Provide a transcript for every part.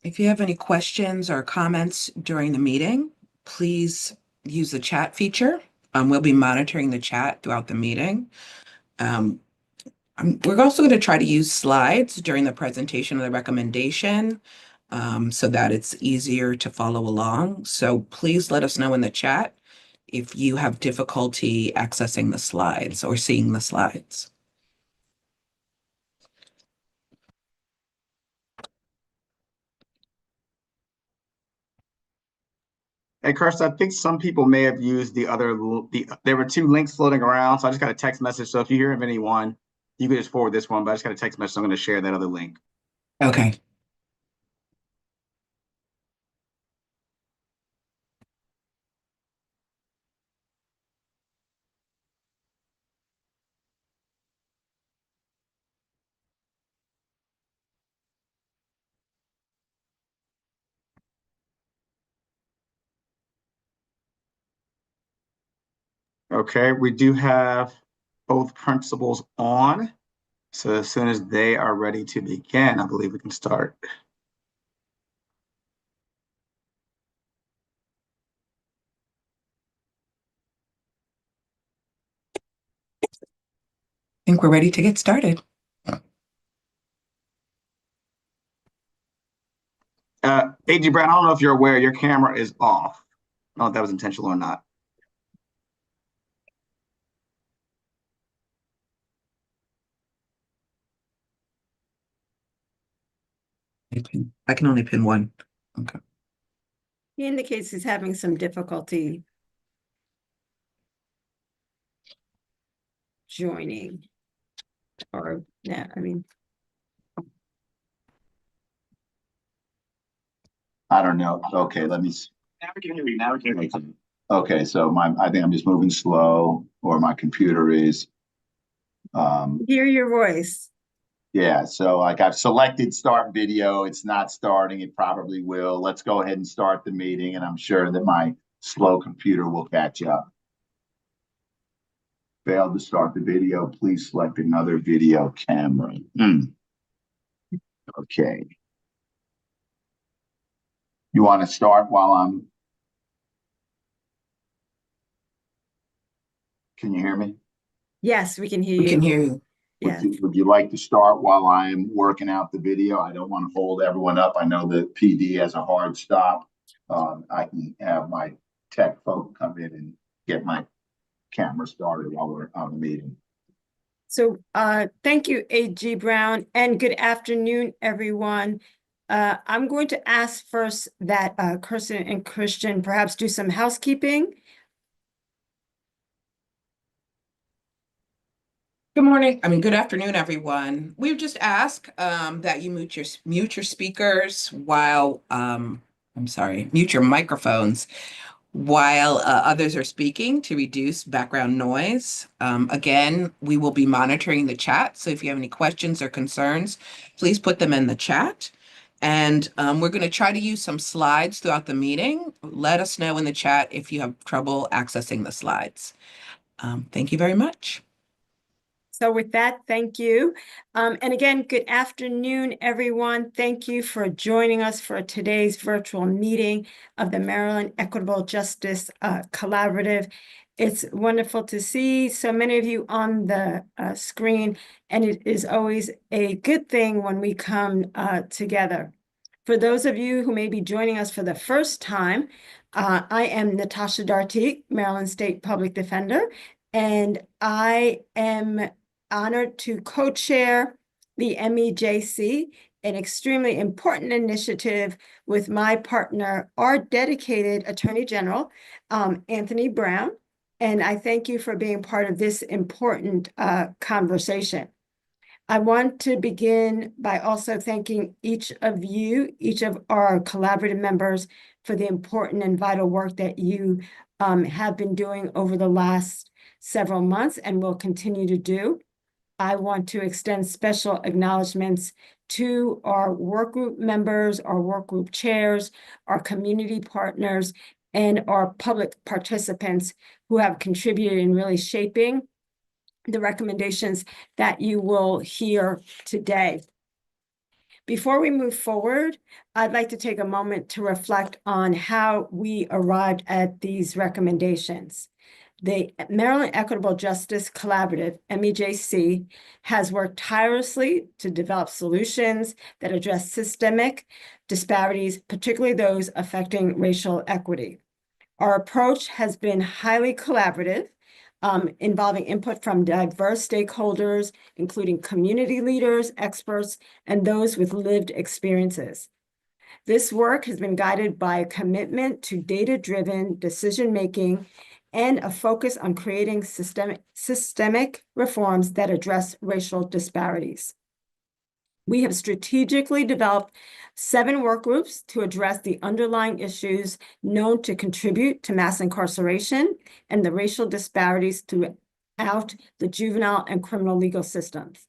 If you have any questions or comments during the meeting, please use the chat feature. We'll be monitoring the chat throughout the meeting. We're also going to try to use slides during the presentation of the recommendation so that it's easier to follow along. So please let us know in the chat if you have difficulty accessing the slides or seeing the slides. Hey, Kirsten, I think some people may have used there were two links floating around, so I just got a text message. So if you hear of anyone, you can just forward this one, but I just got a text message. So I'm going to share that other link. Okay. Okay, we do have both principals on. So as soon as they are ready to begin, I believe we can start. I think we're ready to get started. AG Brown, I don't know if you're aware, your camera is off. I don't know if that was intentional or not. I can only pin one. Okay. He indicates he's having some difficulty joining. Or, yeah, I mean. I don't know. Okay, let me see. Now we can hear you. Now we can hear you. Okay, so I think I'm just moving slow, or my computer is. Hear your voice. Yeah, so like I've selected start video. It's not starting. It probably will. Let's go ahead and start the meeting, and I'm sure that my slow computer will catch up. Failed to start the video. Please select another video camera. Okay. You want to start while I'm. Can you hear me? Yes, we can hear We you. can hear you. Yes. Would you like to start while I'm working out the video? I don't want to hold everyone up. I know that PD has a hard stop. I can have my tech folk come in and get my camera started while we're on the meeting. So thank you, A.G. Brown, and good afternoon, everyone. I'm going to ask first that Kirsten and Christian perhaps do some housekeeping. Good morning. Good afternoon, everyone. We would just ask that you mute your speakers while, mute your microphones while others are speaking to reduce background noise. Again, we will be monitoring the chat. So if you have any questions or concerns, please put them in the chat. And we're going to try to use some slides throughout the meeting. Let us know in the chat if you have trouble accessing the slides. Thank you very much. So with that, thank you. And again, good afternoon, everyone. Thank you for joining us for today's virtual meeting of the Maryland Equitable Justice Collaborative. It's wonderful to see so many of you on the screen, and it is always a good thing when we come together. For those of you who may be joining us for the first time, I am Natasha Dartique, Maryland State Public Defender, and I am honored to co-chair the MEJC, an extremely important initiative with my partner, our dedicated Attorney General, Anthony Brown. And I thank you for being part of this important conversation. I want to begin by also thanking each of you, each of our collaborative members, for the important and vital work that you have been doing over the last several months and will continue to do. I want to extend special acknowledgments to our work group members, our work group chairs, our community partners, and our public participants who have contributed in really shaping the recommendations that you will hear today. Before we move forward, I'd like to take a moment to reflect on how we arrived at these recommendations. The Maryland Equitable Justice Collaborative, MEJC, has worked tirelessly to develop solutions that address systemic disparities, particularly those affecting racial equity. Our approach has been highly collaborative, involving input from diverse stakeholders, including community leaders, experts, and those with lived experiences. This work has been guided by a commitment to data-driven decision-making and a focus on creating systemic reforms that address racial disparities. We have strategically developed 7 work groups to address the underlying issues known to contribute to mass incarceration and the racial disparities throughout the juvenile and criminal legal systems.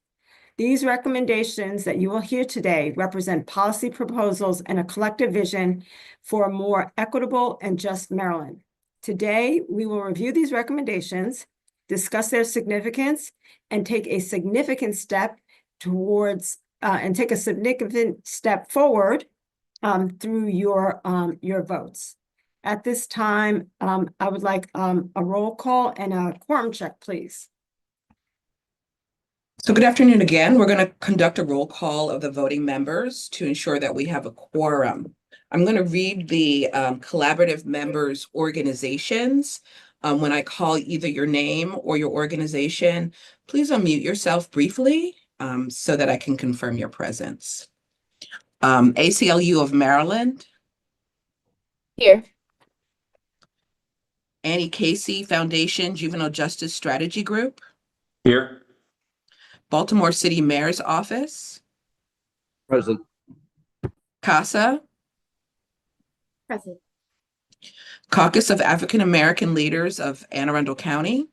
These recommendations that you will hear today represent policy proposals and a collective vision for a more equitable and just Maryland. Today, we will review these recommendations, discuss their significance, and take a significant step forward through your votes. At this time, I would like a roll call and a quorum check, please. So good afternoon again. We're going to conduct a roll call of the voting members to ensure that we have a quorum. I'm going to read the collaborative members' organizations. When I call either your name or your organization, please unmute yourself briefly so that I can confirm your presence. ACLU of Maryland. Here. Annie Casey Foundation Juvenile Justice Strategy Group. Here. Baltimore City Mayor's Office. Present. CASA. Present. Caucus of African American Leaders of Anne Arundel County.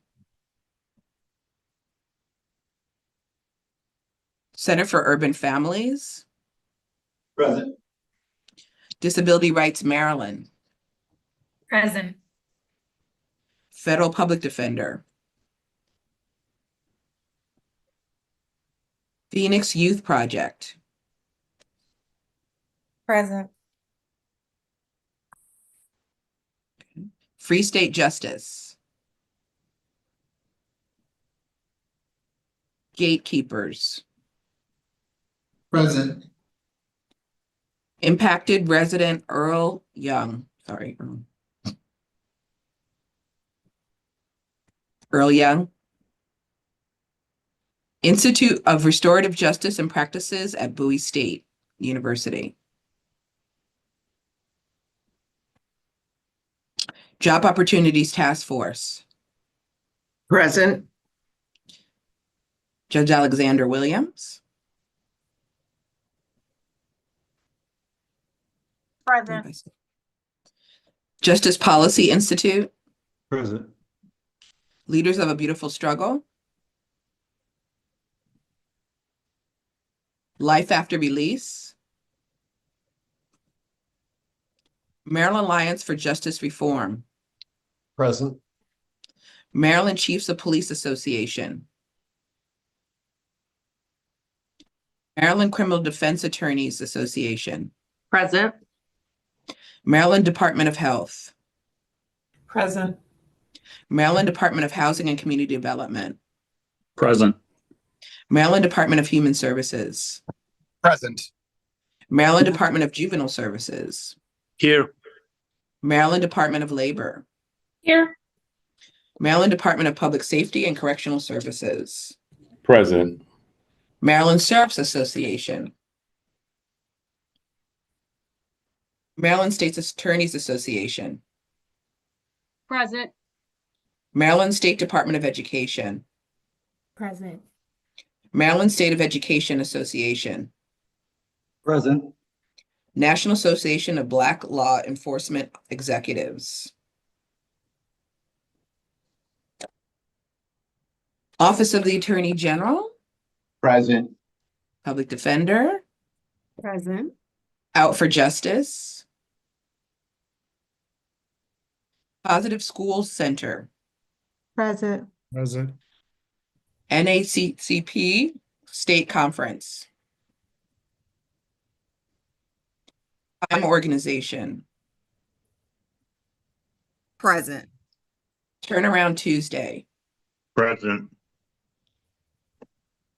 Center for Urban Families. Present. Disability Rights Maryland. Present. Federal Public Defender. Phoenix Youth Project. Present. Free State Justice. Gatekeepers. Present. Impacted Resident Earl Young. Earl Young. Institute of Restorative Justice and Practices at Bowie State University. Job Opportunities Task Force. Present. Judge Alexander Williams. Present. Justice Policy Institute. Present. Leaders of a Beautiful Struggle. Life After Release. Maryland Alliance for Justice Reform. Present. Maryland Chiefs of Police Association. Maryland Criminal Defense Attorneys Association. Present. Maryland Department of Health. Present. Maryland Department of Housing and Community Development. Present. Maryland Department of Human Services. Present. Maryland Department of Juvenile Services. Here. Maryland Department of Labor. Here. Maryland Department of Public Safety and Correctional Services. Present. Maryland Sheriff's Association. Maryland State's Attorneys Association. Present. Maryland State Department of Education. Present. Maryland State of Education Association. Present. National Association of Black Law Enforcement Executives. Office of the Attorney General. Present. Public Defender. Present. Out for Justice. Positive Schools Center. Present. Present. NACCP State Conference. Time Organization, Present. Turnaround Tuesday, Present.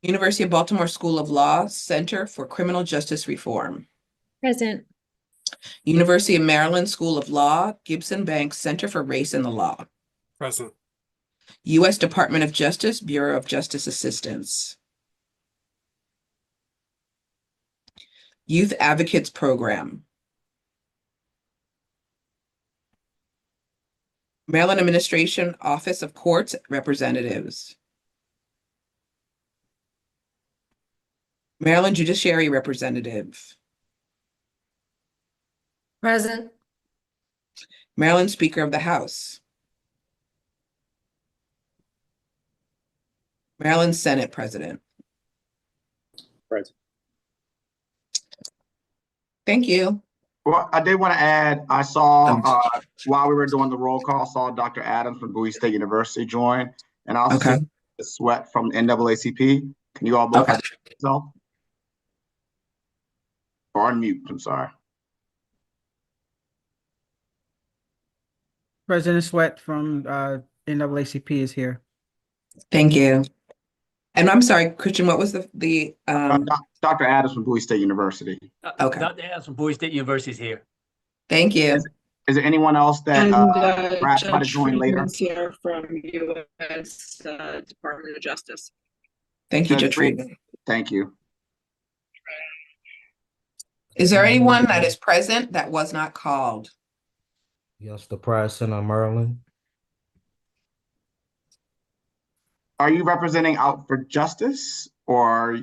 University of Baltimore School of Law Center for Criminal Justice Reform, Present. University of Maryland School of Law, Gibson Bank Center for Race and the Law, Present. U.S. Department of Justice, Bureau of Justice Assistance, Youth Advocates Program, Maryland Administration Office of Courts Representatives, Maryland Judiciary Representative, Present. Maryland Speaker of the House, Maryland Senate President. Present. Thank you. Well, I did want to add, I saw, while we were doing the roll call, saw Dr. Adams from Bowie State University join. And I also Okay. see Sweat from NAACP. Can you all both Okay. identify yourself? Or unmute, I'm sorry. President Sweat from NAACP is here. Thank you. And I'm sorry, Christian, what was the Dr. Adams from Bowie State University. Okay. Dr. Adams from Bowie State University is here. Thank you. Is there anyone else that perhaps might have Judge joined later? Friedman's here from U.S. Department of Justice. Thank you, Judge Judge Friedman. Thank you. Is there anyone that is present that was not called? Yes, the Pride Center, Maryland. Are you representing Out for Justice or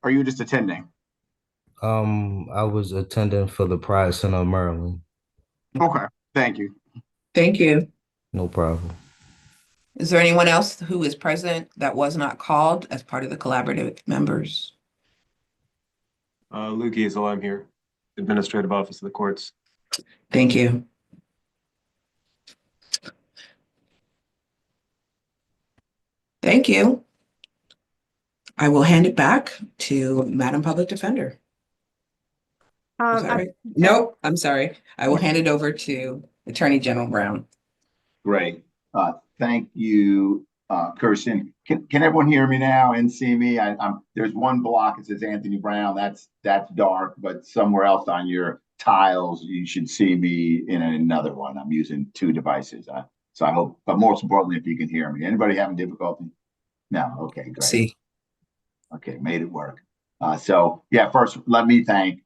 are you just attending? I was attending for the Pride Center, Maryland. Okay, thank you. Thank you. No problem. Is there anyone else who is present that was not called as part of the collaborative members? Luke Giesel, I'm here, Administrative Office of the Courts. Thank you. Thank you. I will hand it back to Madam Public Defender. Is that right? Nope, I'm sorry. I will hand it over to Attorney General Brown. Great. Thank you, Kirsten. Can everyone hear me now and see me? There's one block that says Anthony Brown. That's dark, but somewhere else on your tiles, you should see me in another one. I'm using two devices. So I hope, but most importantly, if you can hear me. Anybody having difficulty? No. Okay, great. See. Okay, made it work. So yeah, first let me thank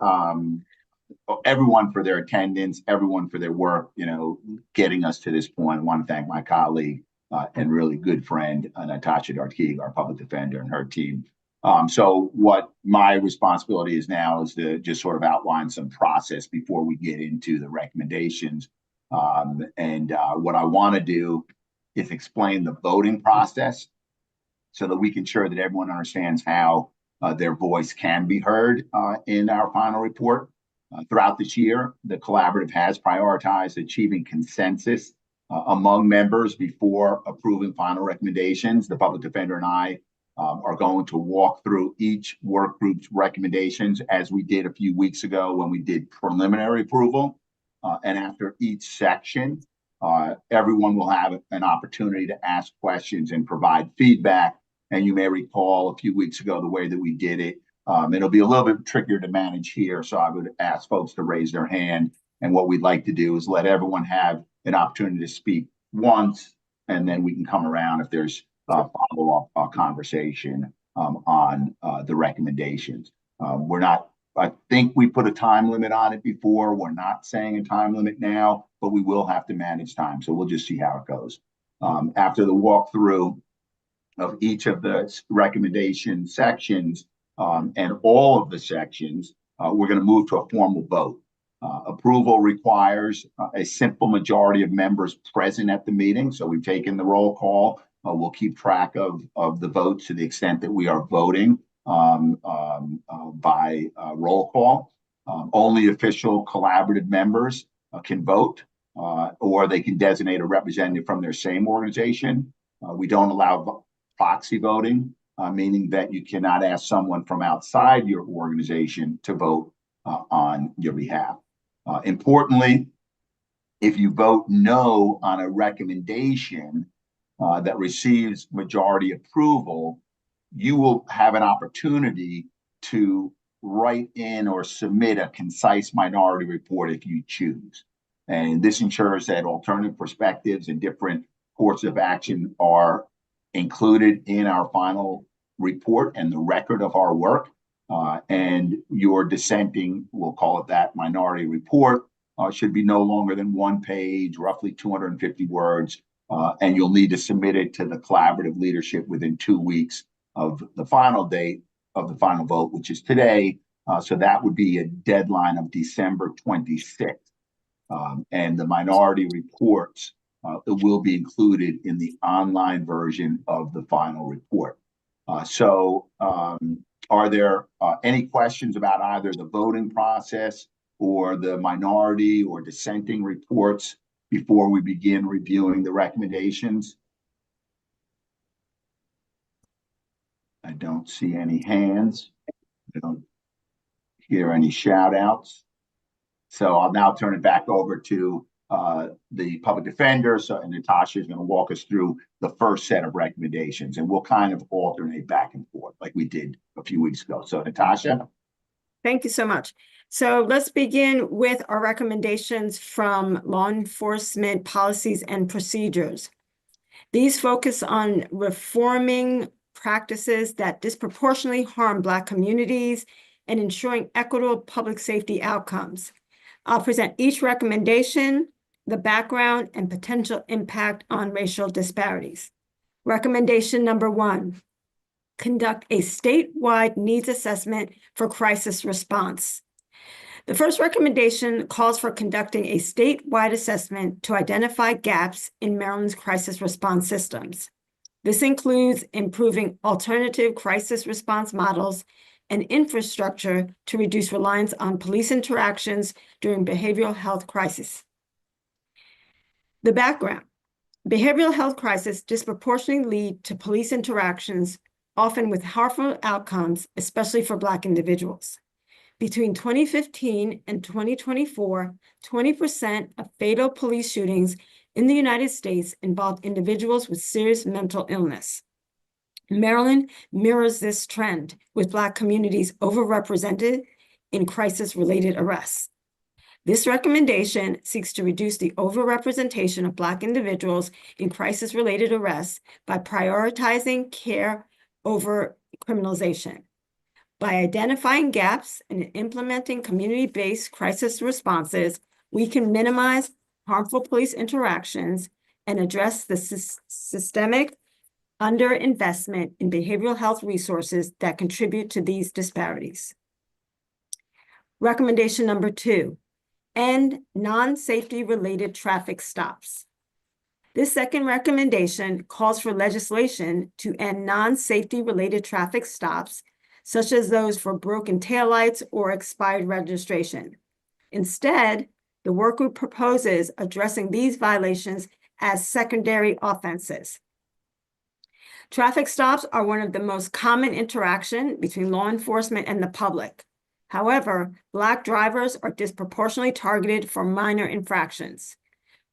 everyone for their attendance, everyone for their work, getting us to this point. I want to thank my colleague and really good friend, Natasha Darkeeg, our public defender, and her team. So what my responsibility is now is to just sort of outline some process before we get into the recommendations. And what I want to do is explain the voting process so that we can ensure that everyone understands how their voice can be heard in our final report. Throughout this year, the collaborative has prioritized achieving consensus among members before approving final recommendations. The public defender and I are going to walk through each work group's recommendations as we did a few weeks ago when we did preliminary approval. And after each section, everyone will have an opportunity to ask questions and provide feedback. And you may recall a few weeks ago, the way that we did it, it'll be a little bit trickier to manage here. So I would ask folks to raise their hand. And what we'd like to do is let everyone have an opportunity to speak once, and then we can come around if there's a follow-up conversation on the recommendations. I think we put a time limit on it before. We're not saying a time limit now, but we will have to manage time. So we'll just see how it goes. After the walkthrough of each of the recommendation sections and all of the sections, we're going to move to a formal vote. Approval requires a simple majority of members present at the meeting. So we've taken the roll call. We'll keep track of the votes to the extent that we are voting by roll call. Only official collaborative members can vote, or they can designate a representative from their same organization. We don't allow proxy voting, meaning that you cannot ask someone from outside your organization to vote on your behalf. Importantly, if you vote no on a recommendation that receives majority approval, you will have an opportunity to write in or submit a concise minority report if you choose. And this ensures that alternative perspectives and different courses of action are included in our final report and the record of our work. And your dissenting, we'll call it that, minority report, should be no longer than 1 page, roughly 250 words, and you'll need to submit it to the collaborative leadership within 2 weeks of the final date of the final vote, which is today. So that would be a deadline of December 26th. And the minority reports will be included in the online version of the final report. Are there any questions about either the voting process or the minority or dissenting reports before we begin reviewing the recommendations? I don't see any hands. I don't hear any shout outs. So I'll now turn it back over to the public defender. And Natasha is going to walk us through the first set of recommendations, and we'll kind of alternate back and forth like we did a few weeks ago. So Natasha. Thank you so much. So let's begin with our recommendations from law enforcement policies and procedures. These focus on reforming practices that disproportionately harm Black communities and ensuring equitable public safety outcomes. I'll present each recommendation, the background, and potential impact on racial disparities. Recommendation number 1. Conduct a statewide needs assessment for crisis response. The first recommendation calls for conducting a statewide assessment to identify gaps in Maryland's crisis response systems. This includes improving alternative crisis response models and infrastructure to reduce reliance on police interactions during behavioral health crises. The background: behavioral health crises disproportionately lead to police interactions, often with harmful outcomes, especially for Black individuals. Between 2015 and 2024, 20% of fatal police shootings in the United States involved individuals with serious mental illness. Maryland mirrors this trend, with Black communities overrepresented in crisis-related arrests. This recommendation seeks to reduce the overrepresentation of Black individuals in crisis-related arrests by prioritizing care over criminalization. By identifying gaps and implementing community-based crisis responses, we can minimize harmful police interactions and address the systemic underinvestment in behavioral health resources that contribute to these disparities. Recommendation number 2, end non-safety related traffic stops. This second recommendation calls for legislation to end non-safety related traffic stops, such as those for broken taillights or expired registration. Instead, the work group proposes addressing these violations as secondary offenses. Traffic stops are one of the most common interaction between law enforcement and the public. However, Black drivers are disproportionately targeted for minor infractions.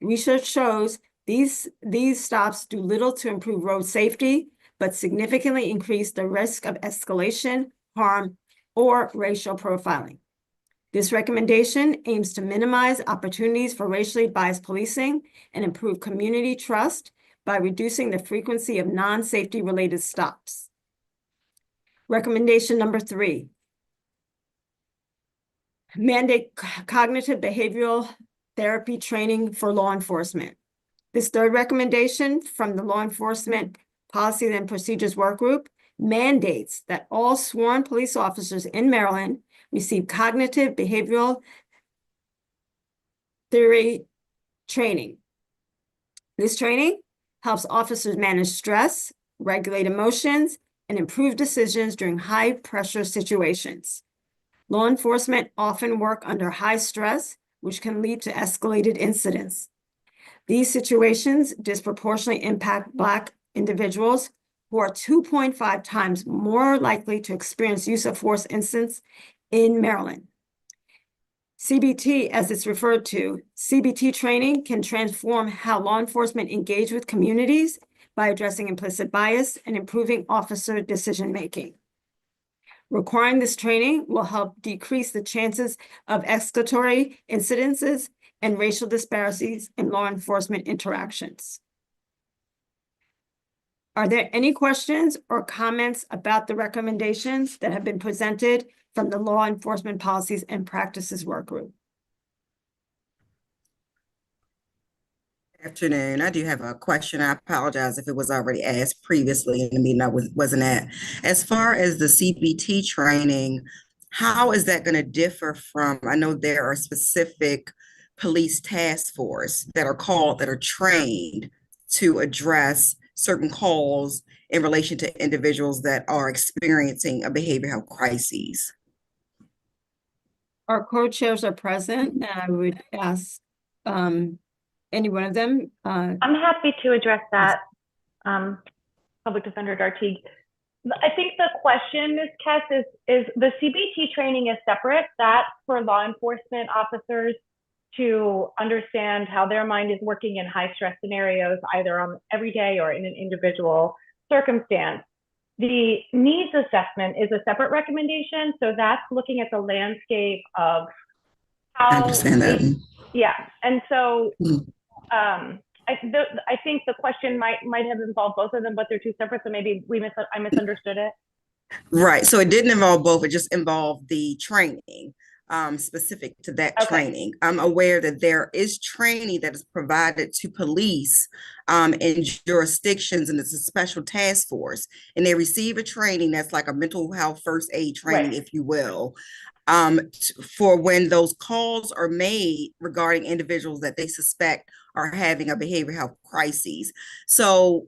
Research shows these stops do little to improve road safety, but significantly increase the risk of escalation, harm, or racial profiling. This recommendation aims to minimize opportunities for racially biased policing and improve community trust by reducing the frequency of non-safety related stops. Recommendation number 3, mandate cognitive behavioral therapy training for law enforcement. This third recommendation from the Law Enforcement Policies and Procedures Work Group mandates that all sworn police officers in Maryland receive cognitive behavioral theory training. This training helps officers manage stress, regulate emotions, and improve decisions during high-pressure situations. Law enforcement often work under high stress, which can lead to escalated incidents. These situations disproportionately impact Black individuals who are 2.5 times more likely to experience use of force incidents in Maryland. CBT, as it's referred to, CBT training can transform how law enforcement engage with communities by addressing implicit bias and improving officer decision-making. Requiring this training will help decrease the chances of escalatory incidences and racial disparities in law enforcement interactions. Are there any questions or comments about the recommendations that have been presented from the Law Enforcement Policies and Practices Work Group? Afternoon. I do have a question. I apologize if it was already asked previously in the meeting I wasn't at. As far as the CPT training, how is that going to differ from, I know there are specific police task force that are trained to address certain calls in relation to individuals that are experiencing a behavioral health crisis. Our co-chairs are present, and I would ask any one of them. I'm happy to address that, Public Defender Darteague. I think the question, Ms. Kess, is the CBT training is separate. That's for law enforcement officers to understand how their mind is working in high stress scenarios, either on every day or in an individual circumstance. The needs assessment is a separate recommendation. So that's looking at the landscape of how I understand that. Yeah. And so I think the question might have involved both of them, but they're two separate. So maybe I misunderstood it. Right. So it didn't involve both. It just involved the training specific to that training. I'm aware that there is training that is provided to police in jurisdictions, and it's a special task force, and they receive a training that's like a mental health first aid training, if you will, for when those calls are made regarding individuals that they suspect are having a behavioral health crisis. So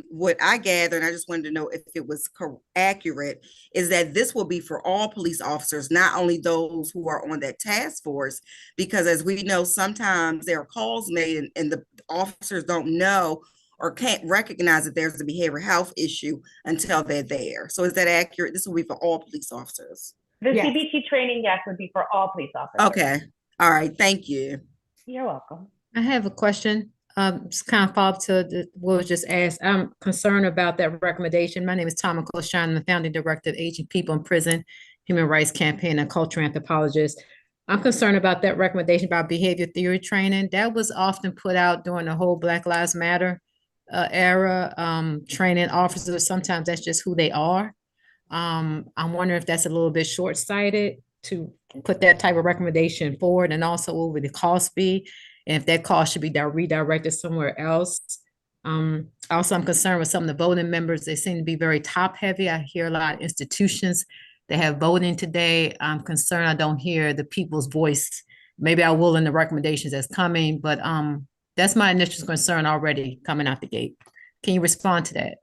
what I gather, and I just wanted to know if it was accurate, is that this will be for all police officers, not only those who are on that task force, because as we know, sometimes there are calls made and the officers don't know or can't recognize that there's a behavioral health issue until they're there. So is that accurate? This will be for all police officers. The CBT training, yes, would be for all police officers. Okay. All right. Thank you. You're welcome. I have a question. It's kind of follow up to what was just asked. I'm concerned about that recommendation. My name is Tama Koshan. I'm the founding director of Aging People in Prison Human Rights Campaign and cultural anthropologist. I'm concerned about that recommendation about behavior theory training. That was often put out during the whole Black Lives Matter era, training officers. Sometimes that's just who they are. I'm wondering if that's a little bit short-sighted to put that type of recommendation forward, and also what would the cost be, and if that cost should be redirected somewhere else. Also, I'm concerned with some of the voting members. They seem to be very top-heavy. I hear a lot of institutions that have voting today. I'm concerned I don't hear the people's voice. Maybe I will in the recommendations that's coming, but that's my initial concern already coming out the gate. Can you respond to that?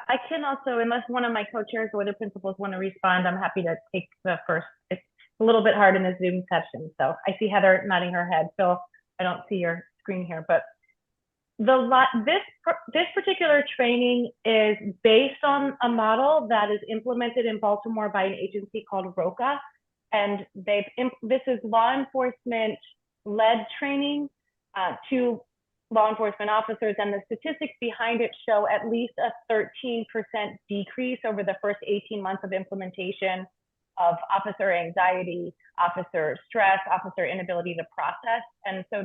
I can also, unless one of my co-chairs or the principals want to respond, I'm happy to take the first. It's a little bit hard in the Zoom session. So I see Heather nodding her head. So I don't see your screen here, but this particular training is based on a model that is implemented in Baltimore by an agency called ROCA. And this is law enforcement led training to law enforcement officers, and the statistics behind it show at least a 13% decrease over the first 18 months of implementation of officer anxiety, officer stress, officer inability to process. And so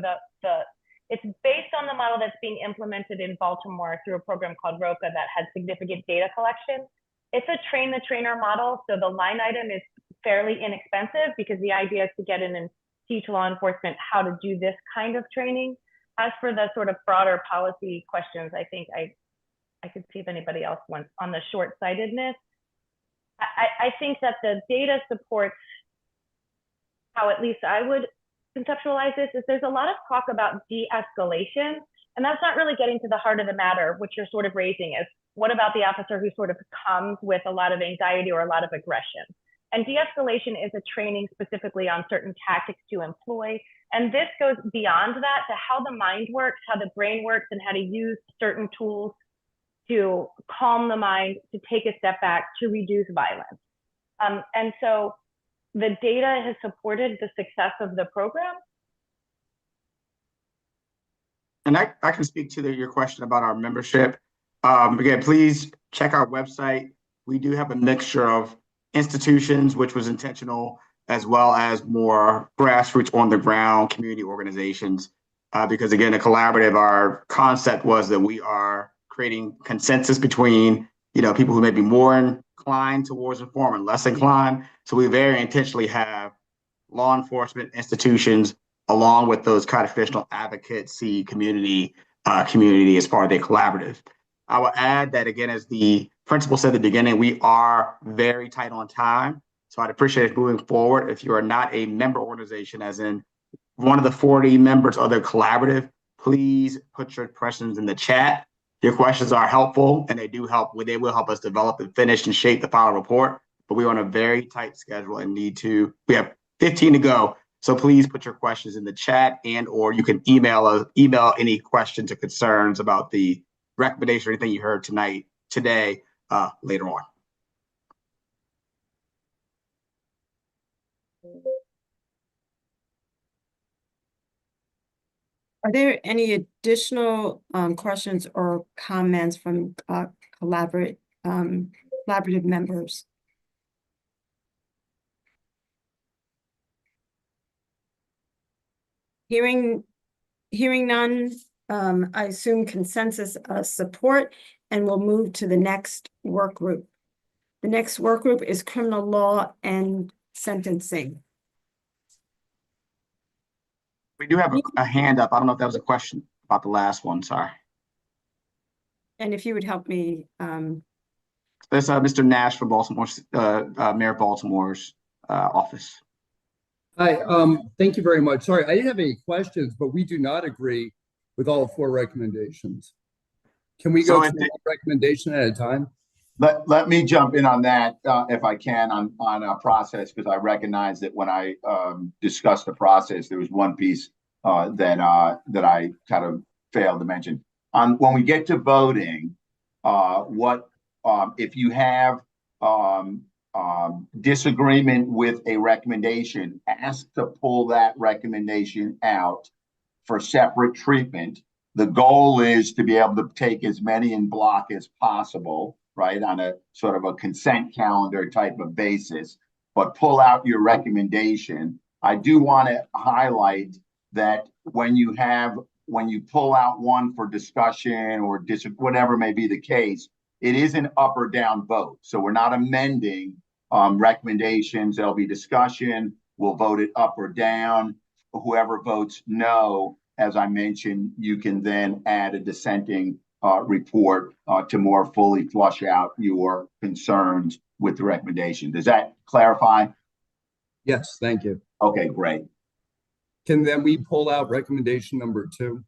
it's based on the model that's being implemented in Baltimore through a program called ROCA that has significant data collection. It's a train the trainer model, so the line item is fairly inexpensive because the idea is to get in and teach law enforcement how to do this kind of training. As for the sort of broader policy questions, I think I could see if anybody else wants on the short-sightedness. I think that the data supports how at least I would conceptualize this. Is there's a lot of talk about de-escalation, and that's not really getting to the heart of the matter, which you're sort of raising is, what about the officer who sort of comes with a lot of anxiety or a lot of aggression? And de-escalation is a training specifically on certain tactics to employ. And this goes beyond that to how the mind works, how the brain works, and how to use certain tools to calm the mind, to take a step back, to reduce violence. And so the data has supported the success of the program? And I can speak to your question about our membership. Again, please check our website. We do have a mixture of institutions, which was intentional, as well as more grassroots on the ground community organizations. Because again, a collaborative, our concept was that we are creating consensus between, people who may be more inclined towards reform and less inclined. So we very intentionally have law enforcement institutions along with those kind of traditional advocacy community as part of the collaborative. I will add that again, as the principal said at the beginning, we are very tight on time. So I'd appreciate it moving forward. If you are not a member organization, as in one of the 40 members of the collaborative, please put your questions in the chat. Your questions are helpful and they do help. They will help us develop and finish and shape the final report. But we're on a very tight schedule and we have 15 to go. So please put your questions in the chat or you can email any questions or concerns about the recommendation or anything you heard today, later on. Are there any additional questions or comments from collaborative members? Hearing none, I assume consensus support, and we'll move to the next work group. The next work group is criminal law and sentencing. We do have a hand up. I don't know if that was a question about the last one. Sorry. And if you would help me. There's Mr. Nash from Baltimore, Mayor of Baltimore's office. Hi, thank you very much. Sorry, I didn't have any questions, but we do not agree with all 4 recommendations. Can we go to one recommendation at a time? Let me jump in on that, if I can, on a process, because I recognize that when I discussed the process, there was one piece that I kind of failed to mention. When we get to voting, if you have disagreement with a recommendation, ask to pull that recommendation out for separate treatment. The goal is to be able to take as many in block as possible, right, on a sort of a consent calendar type of basis, but pull out your recommendation. I do want to highlight that when you pull out one for discussion or whatever may be the case, it is an up or down vote. So we're not amending recommendations. There'll be discussion. We'll vote it up or down. Whoever votes no, as I mentioned, you can then add a dissenting report to more fully flush out your concerns with the recommendation. Does that clarify? Yes, thank you. Okay, great. Can then we pull out recommendation number 2?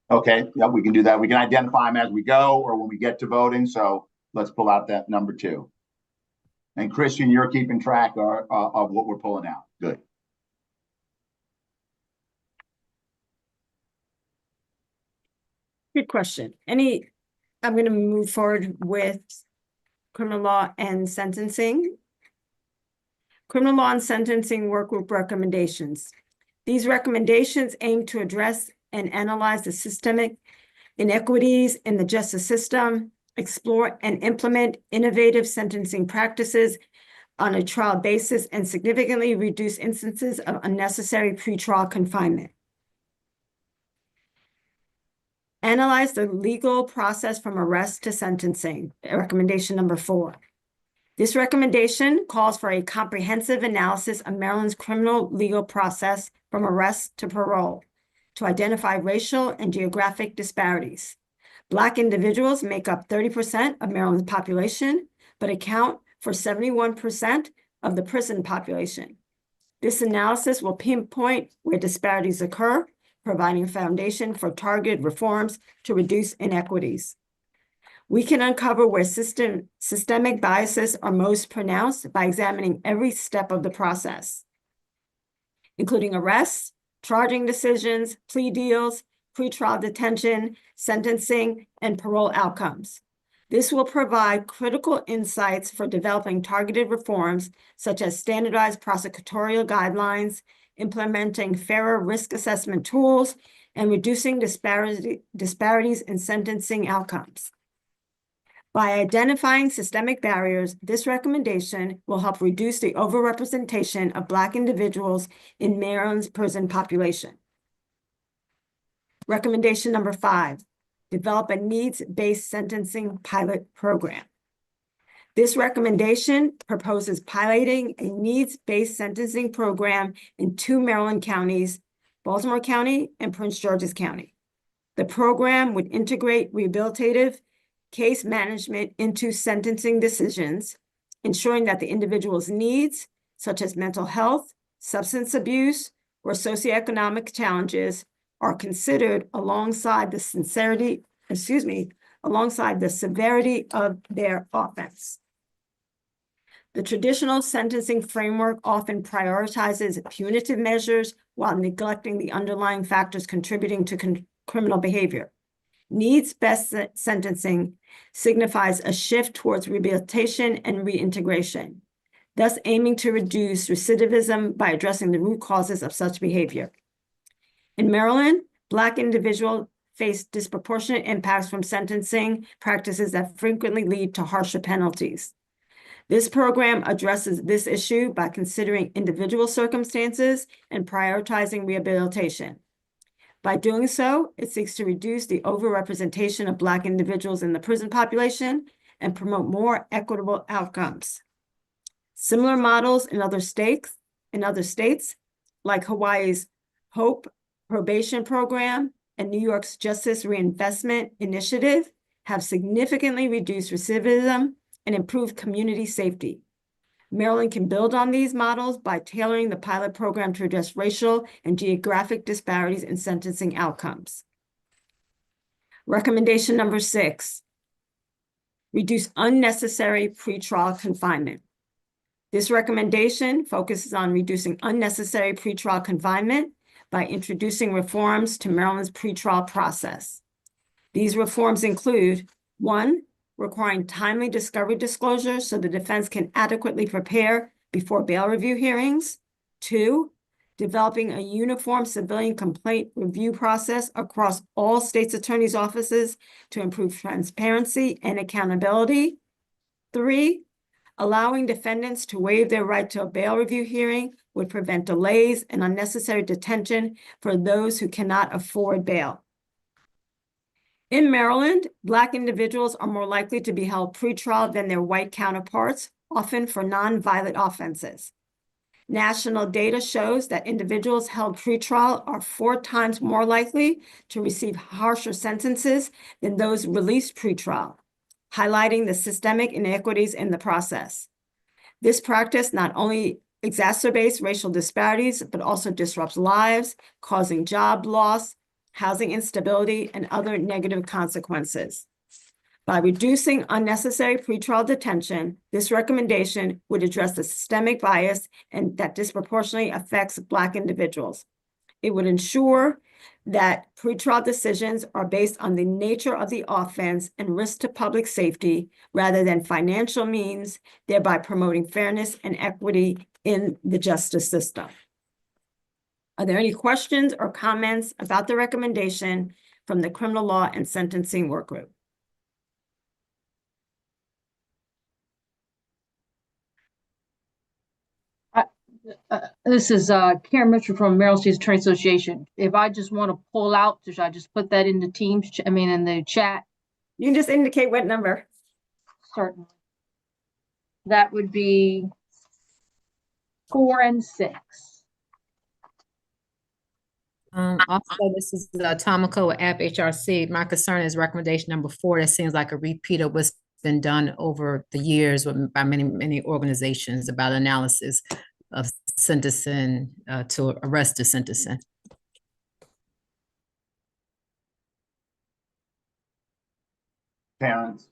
Okay, yeah, we can do that. We can identify them as we go or when we get to voting. So let's pull out that number 2. And Christian, you're keeping track of what we're pulling out. Good. Good question. I'm going to move forward with criminal law and sentencing. Criminal law and sentencing workgroup recommendations. These recommendations aim to address and analyze the systemic inequities in the justice system, explore and implement innovative sentencing practices on a trial basis, and significantly reduce instances of unnecessary pretrial confinement. Analyze the legal process from arrest to sentencing, recommendation number 4. This recommendation calls for a comprehensive analysis of Maryland's criminal legal process from arrest to parole to identify racial and geographic disparities. Black individuals make up 30% of Maryland's population, but account for 71% of the prison population. This analysis will pinpoint where disparities occur, providing a foundation for targeted reforms to reduce inequities. We can uncover where systemic biases are most pronounced by examining every step of the process, including arrests, charging decisions, plea deals, pretrial detention, sentencing, and parole outcomes. This will provide critical insights for developing targeted reforms, such as standardized prosecutorial guidelines, implementing fairer risk assessment tools, and reducing disparities in sentencing outcomes. By identifying systemic barriers, this recommendation will help reduce the overrepresentation of Black individuals in Maryland's prison population. Recommendation number 5, develop a needs-based sentencing pilot program. This recommendation proposes piloting a needs-based sentencing program in 2 Maryland counties, Baltimore County and Prince George's County. The program would integrate rehabilitative case management into sentencing decisions, ensuring that the individual's needs, such as mental health, substance abuse, or socioeconomic challenges, are considered alongside the severity of their offense. The traditional sentencing framework often prioritizes punitive measures while neglecting the underlying factors contributing to criminal behavior. Needs-based sentencing signifies a shift towards rehabilitation and reintegration, thus aiming to reduce recidivism by addressing the root causes of such behavior. In Maryland, Black individuals face disproportionate impacts from sentencing practices that frequently lead to harsher penalties. This program addresses this issue by considering individual circumstances and prioritizing rehabilitation. By doing so, it seeks to reduce the overrepresentation of Black individuals in the prison population and promote more equitable outcomes. Similar models in other states, like Hawaii's HOPE probation program and New York's Justice Reinvestment Initiative, have significantly reduced recidivism and improved community safety. Maryland can build on these models by tailoring the pilot program to address racial and geographic disparities in sentencing outcomes. Recommendation number 6, reduce unnecessary pretrial confinement. This recommendation focuses on reducing unnecessary pretrial confinement by introducing reforms to Maryland's pretrial process. These reforms include: 1, requiring timely discovery disclosure so the defense can adequately prepare before bail review hearings. 2, developing a uniform civilian complaint review process across all state's attorney's offices to improve transparency and accountability. 3, allowing defendants to waive their right to a bail review hearing would prevent delays and unnecessary detention for those who cannot afford bail. In Maryland, Black individuals are more likely to be held pretrial than their white counterparts, often for nonviolent offenses. National data shows that individuals held pretrial are 4 times more likely to receive harsher sentences than those released pretrial, highlighting the systemic inequities in the process. This practice not only exacerbates racial disparities, but also disrupts lives, causing job loss, housing instability, and other negative consequences. By reducing unnecessary pretrial detention, this recommendation would address the systemic bias and that disproportionately affects Black individuals. It would ensure that pretrial decisions are based on the nature of the offense and risk to public safety rather than financial means, thereby promoting fairness and equity in the justice system. Are there any questions or comments about the recommendation from the Criminal Law and Sentencing Work Group? This is Karen Mitchell from Maryland State Attorney Association. If I just want to pull out, should I just put that in the teams? In the chat? You can just indicate what number. Certainly. That would be 4 and 6. Also, this is Tomiko with App HRC. My concern is recommendation number 4. That seems like a repeat of what's been done over the years by many organizations about analysis of sentencing to arrest to sentencing. Parents.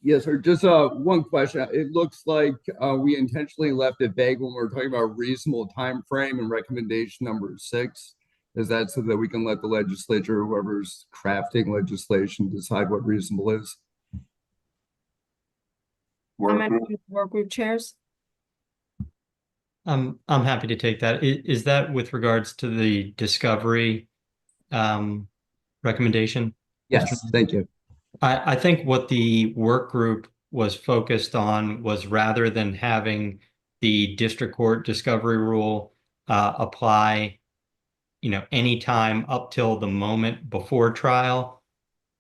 Yes, sir. Just one question. It looks like we intentionally left it vague when we're talking about reasonable time frame and recommendation number 6. Is that so that we can let the legislature, whoever's crafting legislation, decide what reasonable is? Comment group. from the work group chairs? I'm happy to take that. Is that with regards to the discovery recommendation? Yes, thank you. I think what the work group was focused on was, rather than having the district court discovery rule apply, any time up till the moment before trial,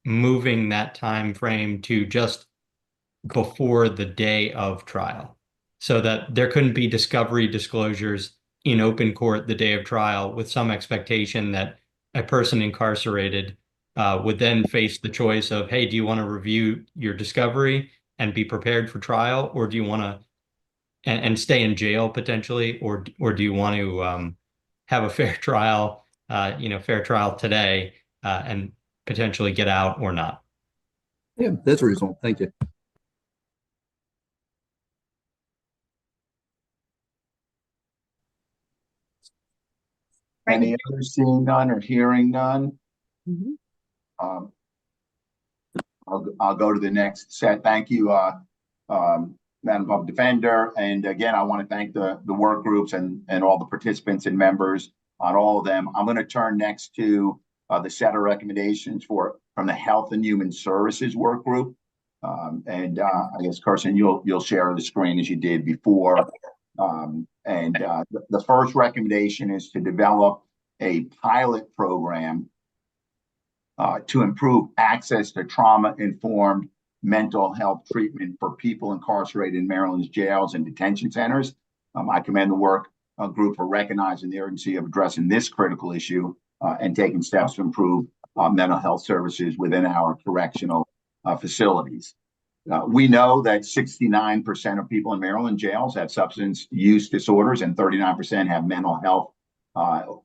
moving that time frame to just before the day of trial, so that there couldn't be discovery disclosures in open court the day of trial, with some expectation that a person incarcerated would then face the choice of, hey, do you want to review your discovery and be prepared for trial, or do you want to and stay in jail potentially, or do you want to have a fair trial, fair trial today, and potentially get out or not? Yeah, that's reasonable. Thank you. Any other seeing none or hearing none? I'll go to the next set. Thank you, Madam Public Defender. And again, I want to thank the work groups and all the participants and members on all of them. I'm going to turn next to the set of recommendations from the Health and Human Services work group. I guess, Carson, you'll share the screen as you did before. The first recommendation is to develop a pilot program to improve access to trauma-informed mental health treatment for people incarcerated in Maryland's jails and detention centers. I commend the work group for recognizing the urgency of addressing this critical issue and taking steps to improve mental health services within our correctional facilities. We know that 69% of people in Maryland jails have substance use disorders, and 39% have mental health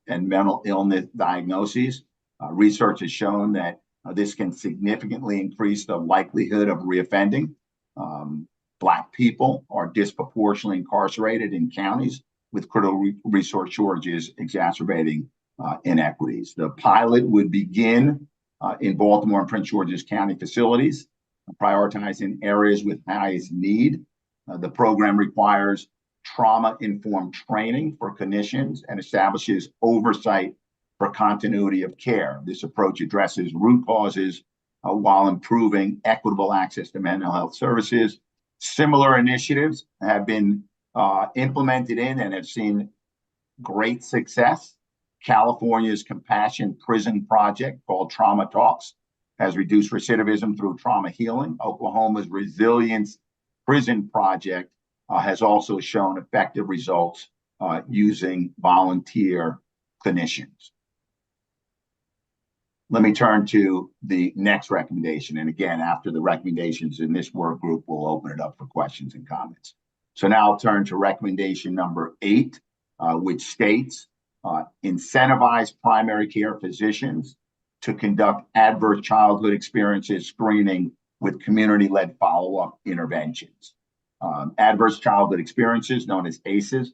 and mental illness diagnoses. Research has shown that this can significantly increase the likelihood of reoffending. Black people are disproportionately incarcerated in counties with critical resource shortages exacerbating inequities. The pilot would begin in Baltimore and Prince George's County facilities, prioritizing areas with highest need. The program requires trauma-informed training for clinicians and establishes oversight for continuity of care. This approach addresses root causes while improving equitable access to mental health services. Similar initiatives have been implemented in and have seen great success. California's Compassion Prison Project, called Trauma Talks, has reduced recidivism through trauma healing. Oklahoma's Resilience Prison Project has also shown effective results using volunteer clinicians. Let me turn to the next recommendation. And again, after the recommendations in this work group, we'll open it up for questions and comments. So now I'll turn to recommendation number 8, which states incentivize primary care physicians to conduct adverse childhood experiences screening with community-led follow-up interventions. Adverse childhood experiences, known as ACEs,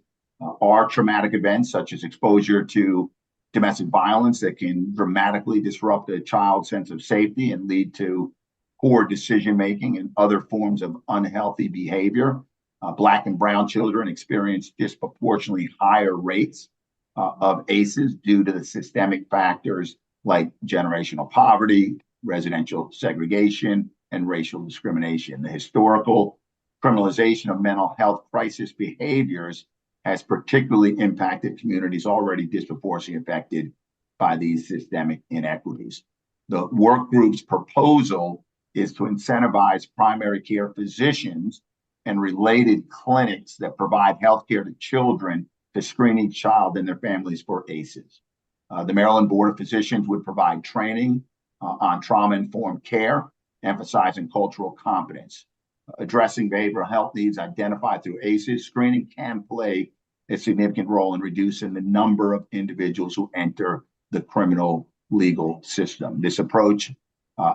are traumatic events such as exposure to domestic violence that can dramatically disrupt a child's sense of safety and lead to poor decision-making and other forms of unhealthy behavior. Black and brown children experience disproportionately higher rates of ACEs due to the systemic factors like generational poverty, residential segregation, and racial discrimination. The historical criminalization of mental health crisis behaviors has particularly impacted communities already disproportionately affected by these systemic inequities. The work group's proposal is to incentivize primary care physicians and related clinics that provide healthcare to children to screen each child and their families for ACEs. The Maryland Board of Physicians would provide training on trauma-informed care, emphasizing cultural competence. Addressing behavioral health needs identified through ACEs, screening can play a significant role in reducing the number of individuals who enter the criminal legal system. This approach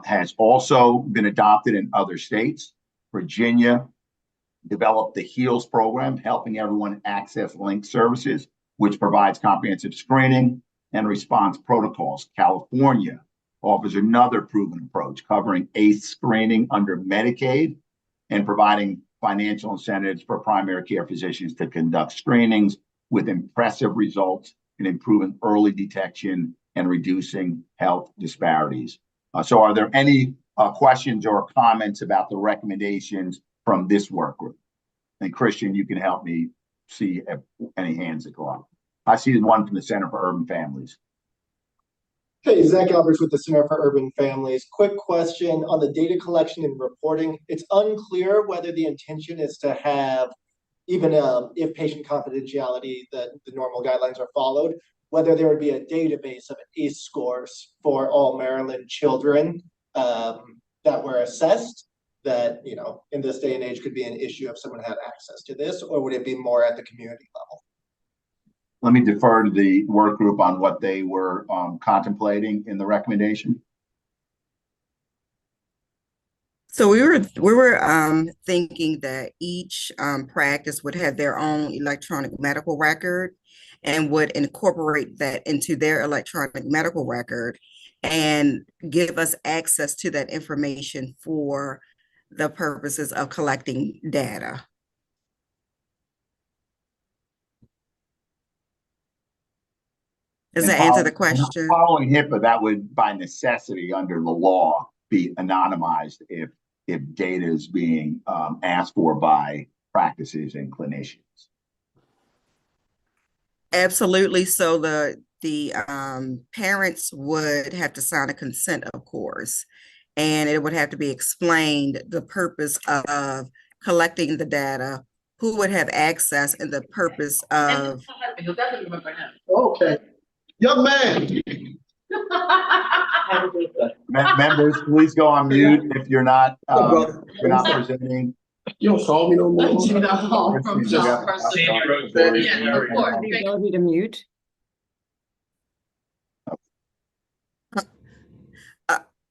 has also been adopted in other states. Virginia developed the HEALS program, helping everyone access linked services, which provides comprehensive screening and response protocols. California offers another proven approach, covering ACE screening under Medicaid and providing financial incentives for primary care physicians to conduct screenings with impressive results in improving early detection and reducing health disparities. So are there any questions or comments about the recommendations from this work group? And Christian, you can help me see if any hands that go up. I see one from the Center for Urban Families. Hey, Zach Alberts with the Center for Urban Families. Quick question on the data collection and reporting. It's unclear whether the intention is to have, even if patient confidentiality, the normal guidelines are followed, whether there would be a database of ACE scores for all Maryland children that were assessed that, you know, in this day and age could be an issue if someone had access to this, or would it be more at the community level? Let me defer to the work group on what they were contemplating in the recommendation. So we were thinking that each practice would have their own electronic medical record and would incorporate that into their electronic medical record and give us access to that information for the purposes of collecting data. Does that answer the question? Following HIPAA, that would by necessity under the law be anonymized if data is being asked for by practices and clinicians. Absolutely. So the parents would have to sign a consent, of course, and it would have to be explained the purpose of collecting the data, who would have access, and the purpose of. Okay. Young man. Members, please go on mute if you're not presenting. You don't call me no more. Ability to mute.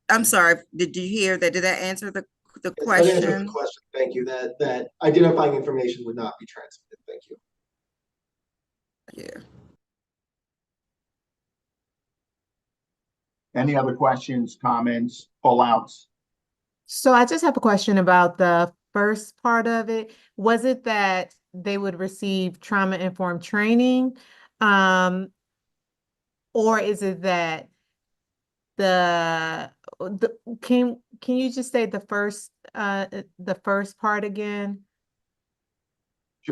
I'm sorry, did you hear that? Did that answer the That question? answers the question. Thank you. That identifying information would not be transmitted. Thank you. Yeah. Any other questions, comments, pull-outs? So I just have a question about the first part of it. Was it that they would receive trauma-informed training? Or is it that can you just say the first part again?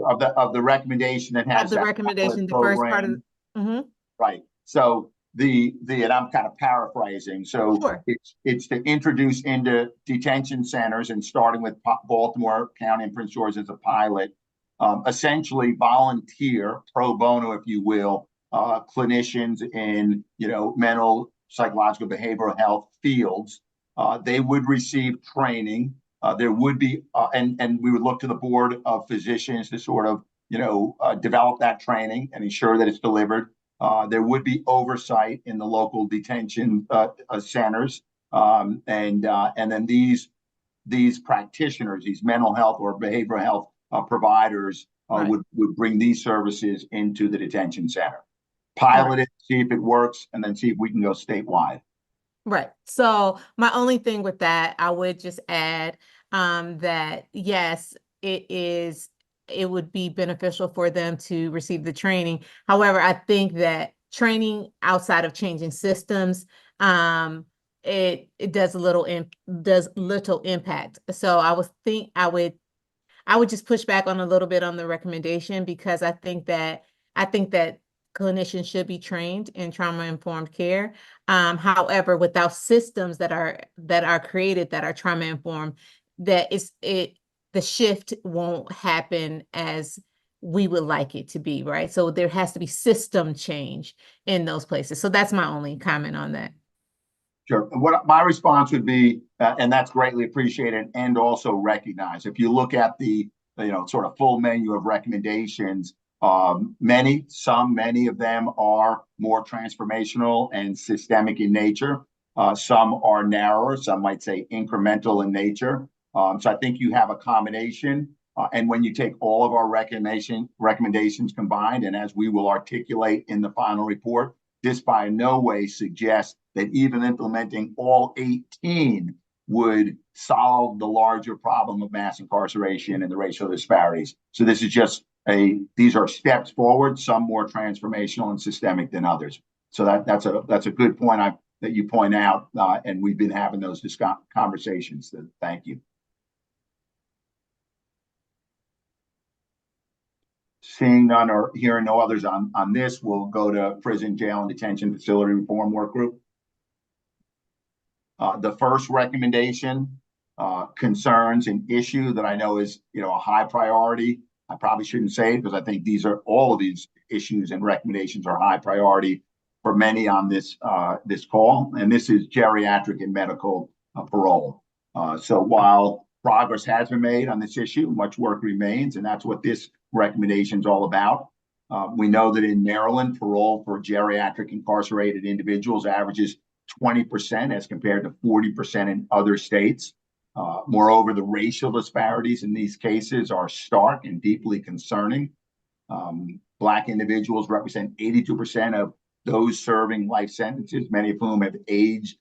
Of the recommendation that has Of the that recommendation, the program. first part of Right. So and I'm kind of paraphrasing. So Sure. it's to introduce into detention centers, and starting with Baltimore County and Prince George as a pilot, essentially volunteer pro bono, if you will, clinicians in mental, psychological, behavioral health fields. They would receive training. There would be and we would look to the board of physicians to sort of develop that training and ensure that it's delivered. There would be oversight in the local detention centers, and then these practitioners, these mental health or behavioral health providers, would bring these services into the detention center, pilot it, see if it works, and then see if we can go statewide. Right. So my only thing with that, I would just add that yes, it would be beneficial for them to receive the training. However, I think that training outside of changing systems, it does little impact. So I would just push back on a little bit on the recommendation, because I think that clinicians should be trained in trauma-informed care. However, without systems that are created that are trauma-informed, the shift won't happen as we would like it to be, right? So there has to be system change in those places. So that's my only comment on that. Sure. What my response would be, and that's greatly appreciated and also recognized. If you look at the sort of full menu of recommendations, many of them are more transformational and systemic in nature. Some are narrower. Some might say incremental in nature. So I think you have a combination, and when you take all of our recommendations combined, and as we will articulate in the final report, this by no way suggests that even implementing all 18 would solve the larger problem of mass incarceration and the racial disparities. So this is just these are steps forward, some more transformational and systemic than others. So that's a good point that you point out, and we've been having those conversations. So thank you. Seeing none or hearing no others on this, we'll go to prison, jail, and detention facility reform work group. The first recommendation concerns an issue that I know is a high priority. I probably shouldn't say it because I think all of these issues and recommendations are high priority for many on this call, and this is geriatric and medical parole. So while progress has been made on this issue, much work remains, and that's what this recommendation is all about. We know that in Maryland, parole for geriatric incarcerated individuals averages 20% as compared to 40% in other states. Moreover, the racial disparities in these cases are stark and deeply concerning. Black individuals represent 82% of those serving life sentences, many of whom have aged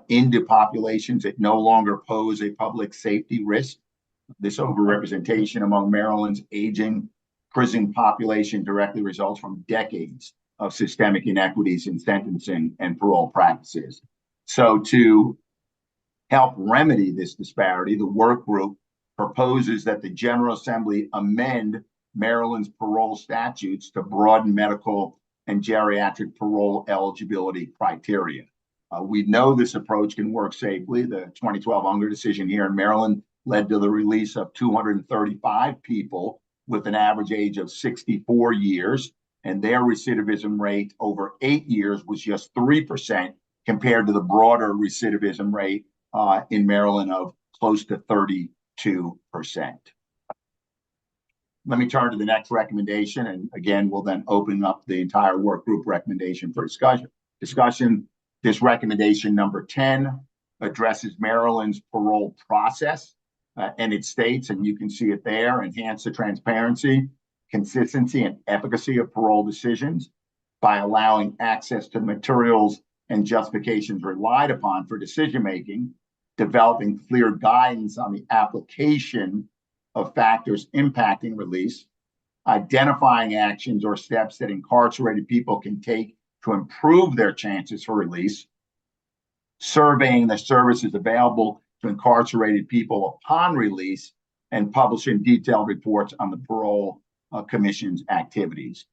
into populations that no longer pose a public safety risk. This overrepresentation among Maryland's aging prison population directly results from decades of systemic inequities in sentencing and parole practices. So to help remedy this disparity, the work group proposes that the General Assembly amend Maryland's parole statutes to broaden medical and geriatric parole eligibility criteria. We know this approach can work safely. The 2012 Unger decision here in Maryland led to the release of 235 people with an average age of 64 years, and their recidivism rate over 8 years was just 3% compared to the broader recidivism rate in Maryland of close to 32%. Let me turn to the next recommendation, and again, we'll then open up the entire work group recommendation for discussion. This recommendation number 10 addresses Maryland's parole process, and it states, and you can see it there, enhance the transparency, consistency, and efficacy of parole decisions by allowing access to materials and justifications relied upon for decision-making, developing clear guidance on the application of factors impacting release, identifying actions or steps that incarcerated people can take to improve their chances for release, surveying the services available to incarcerated people upon release, and publishing detailed reports on the Parole Commission's activities.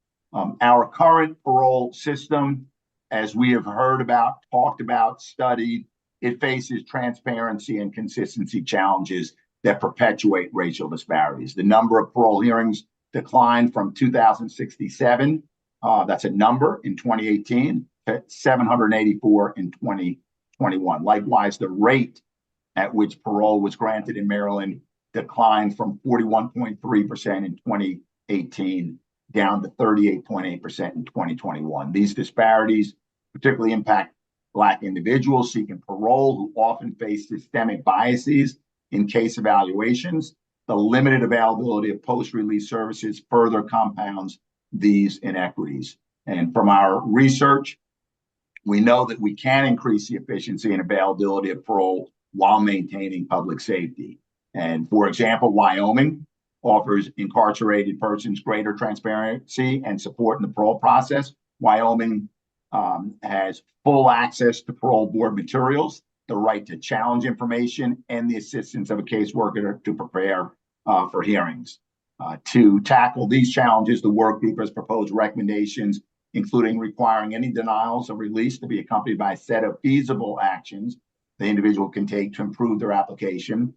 Our current parole system, as we have heard about, talked about, studied, it faces transparency and consistency challenges that perpetuate racial disparities. The number of parole hearings declined from 2,067, that's a number, in 2018, to 784 in 2021. Likewise, the rate at which parole was granted in Maryland declined from 41.3% in 2018 down to 38.8% in 2021. These disparities particularly impact Black individuals seeking parole who often face systemic biases in case evaluations. The limited availability of post-release services further compounds these inequities. And from our research, we know that we can increase the efficiency and availability of parole while maintaining public safety. And for example, Wyoming offers incarcerated persons greater transparency and support in the parole process. Wyoming has full access to parole board materials, the right to challenge information, and the assistance of a caseworker to prepare for hearings. To tackle these challenges, the work group has proposed recommendations, including requiring any denials of release to be accompanied by a set of feasible actions the individual can take to improve their application,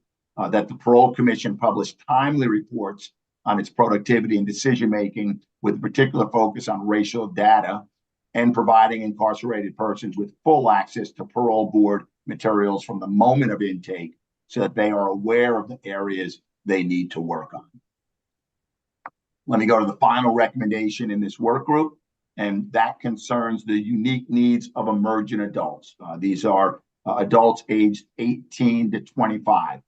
that the Parole Commission publish timely reports on its productivity and decision-making with particular focus on racial data, and providing incarcerated persons with full access to parole board materials from the moment of intake so that they are aware of the areas they need to work on. Let me go to the final recommendation in this work group, and that concerns the unique needs of emergent adults. These are adults aged 18 to 25.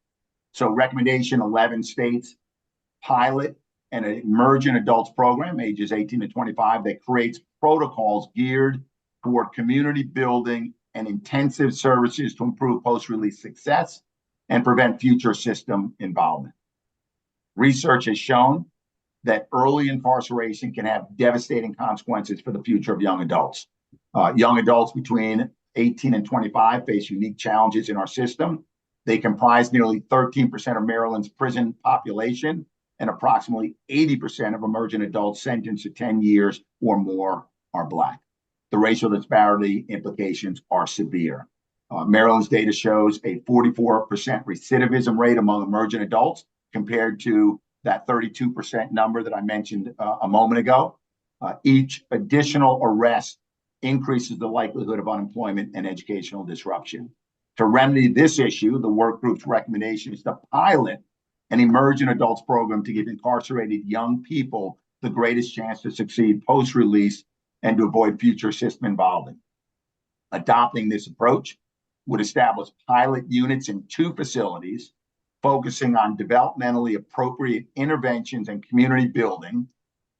So recommendation 11 states pilot an emergent adults program, ages 18 to 25, that creates protocols geared toward community building and intensive services to improve post-release success and prevent future system involvement. Research has shown that early incarceration can have devastating consequences for the future of young adults. Young adults between 18 and 25 face unique challenges in our system. They comprise nearly 13% of Maryland's prison population, and approximately 80% of emergent adults sentenced to 10 years or more are Black. The racial disparity implications are severe. Maryland's data shows a 44% recidivism rate among emergent adults compared to that 32% number that I mentioned a moment ago. Each additional arrest increases the likelihood of unemployment and educational disruption. To remedy this issue, the work group's recommendation is to pilot an emergent adults program to give incarcerated young people the greatest chance to succeed post-release and to avoid future system involvement. Adopting this approach would establish pilot units in 2 facilities, focusing on developmentally appropriate interventions and community building.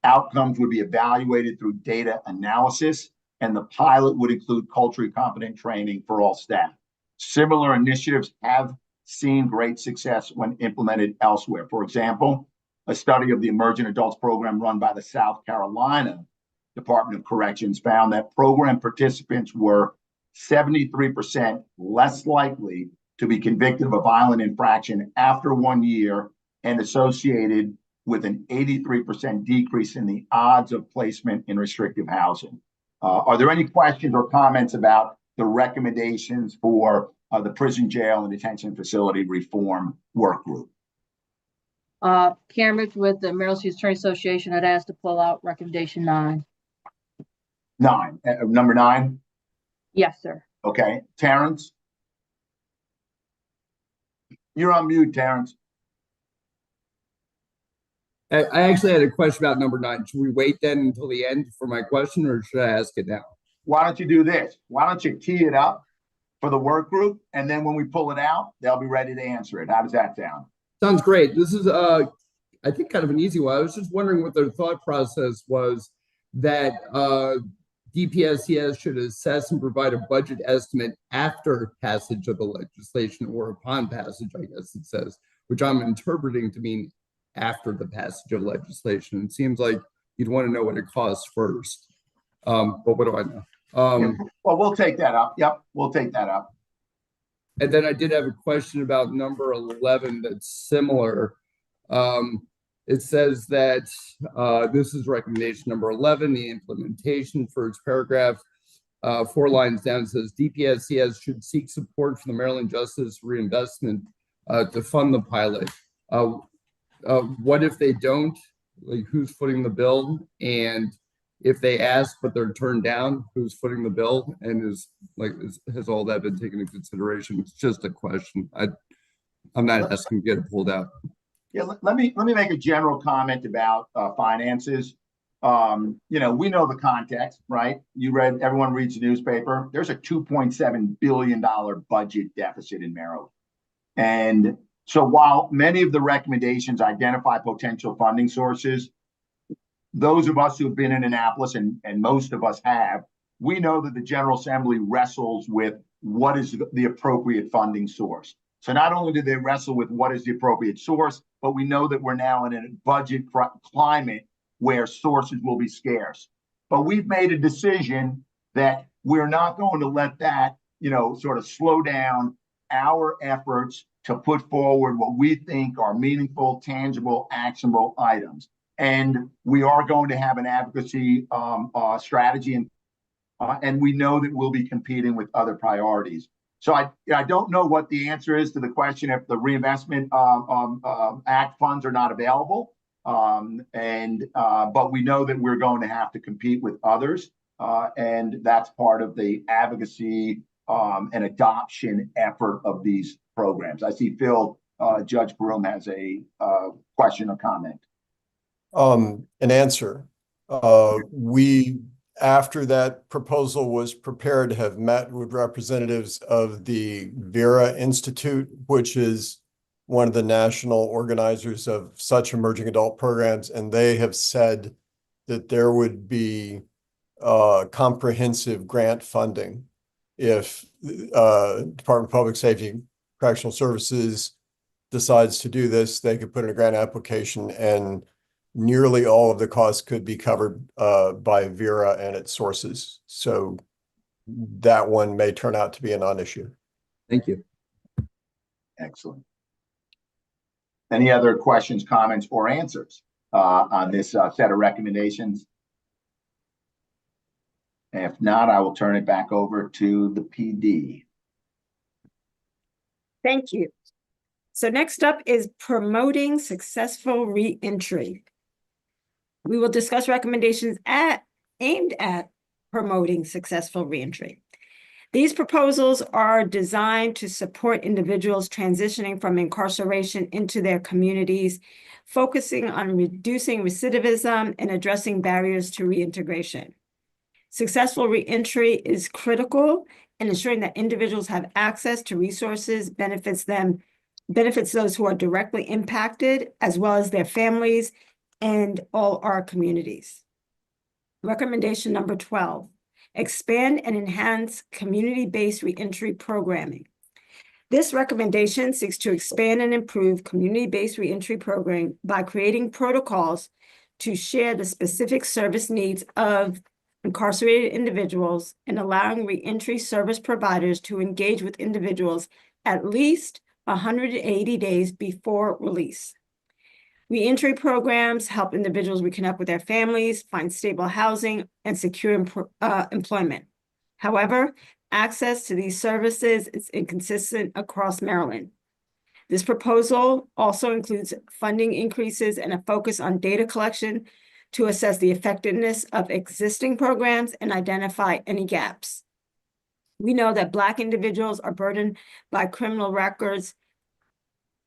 Outcomes would be evaluated through data analysis, and the pilot would include culturally competent training for all staff. Similar initiatives have seen great success when implemented elsewhere. For example, a study of the Emergent Adults Program run by the South Carolina Department of Corrections found that program participants were 73% less likely to be convicted of a violent infraction after 1 year and associated with an 83% decrease in the odds of placement in restrictive housing. Are there any questions or comments about the recommendations for the prison, jail, and detention facility reform work group? Karen Mitchell with the Maryland State Attorney Association had asked to pull out recommendation 9. Number 9? Yes, sir. Okay. Terrence? You're on mute, Terrence. I actually had a question about number 9. Should we wait then until the end for my question, or should I ask it now? Why don't you do this? Why don't you tee it up for the work group, and then when we pull it out, they'll be ready to answer it. How does that sound? Sounds great. This is, I think, kind of an easy one. I was just wondering what their thought process was that DPSCS should assess and provide a budget estimate after passage of the legislation, or upon passage, I guess it says, which I'm interpreting to mean after the passage of legislation. It seems like you'd want to know what it costs first. But what do I know? Well, we'll take that up. Yep, we'll take that up. And then I did have a question about number 11 that's similar. It says that this is recommendation number 11, the implementation. First paragraph, 4 lines down, says DPSCS should seek support from the Maryland Justice Reinvestment to fund the pilot. What if they don't? Like, who's footing the bill? And if they ask but they're turned down, who's footing the bill? And has all that been taken into consideration? It's just a question. I'm not asking to get it pulled out. Yeah, let me make a general comment about finances. We know the context, right? Everyone reads the newspaper. There's a $2.7 billion budget deficit in Maryland. And so while many of the recommendations identify potential funding sources, those of us who have been in Annapolis, and most of us have, we know that the General Assembly wrestles with what is the appropriate funding source. So not only do they wrestle with what is the appropriate source, but we know that we're now in a budget climate where sources will be scarce. But we've made a decision that we're not going to let that, sort of slow down our efforts to put forward what we think are meaningful, tangible, actionable items. And we are going to have an advocacy strategy, and we know that we'll be competing with other priorities. So I don't know what the answer is to the question if the Reinvestment Act funds are not available, but we know that we're going to have to compete with others, and that's part of the advocacy and adoption effort of these programs. I see Judge Broom has a question or comment. An answer. We, after that proposal was prepared, have met with representatives of the Vera Institute, which is one of the national organizers of such emerging adult programs, and they have said that there would be comprehensive grant funding if Department of Public Safety Correctional Services decides to do this, they could put in a grant application and nearly all of the costs could be covered by Vera and its sources. So that one may turn out to be a non-issue. Thank you. Excellent. Any other questions, comments, or answers on this set of recommendations? If not, I will turn it back over to the PD. Thank you. So next up is promoting successful reentry. We will discuss recommendations aimed at promoting successful reentry. These proposals are designed to support individuals transitioning from incarceration into their communities, focusing on reducing recidivism and addressing barriers to reintegration. Successful reentry is critical in ensuring that individuals have access to resources, benefits those who are directly impacted, as well as their families and all our communities. Recommendation number 12, expand and enhance community-based reentry programming. This recommendation seeks to expand and improve community-based reentry programming by creating protocols to share the specific service needs of incarcerated individuals and allowing reentry service providers to engage with individuals at least 180 days before release. Reentry programs help individuals reconnect with their families, find stable housing, and secure employment. However, access to these services is inconsistent across Maryland. This proposal also includes funding increases and a focus on data collection to assess the effectiveness of existing programs and identify any gaps. We know that Black individuals are burdened by criminal records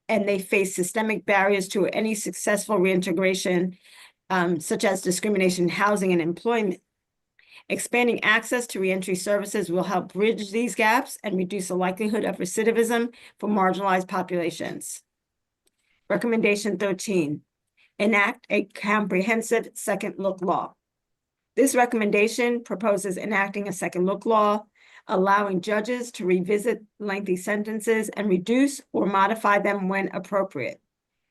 and they face systemic barriers to any successful reintegration, such as discrimination in housing and employment. Expanding access to reentry services will help bridge these gaps and reduce the likelihood of recidivism for marginalized populations. Recommendation 13, enact a comprehensive second look law. This recommendation proposes enacting a second look law, allowing judges to revisit lengthy sentences and reduce or modify them when appropriate.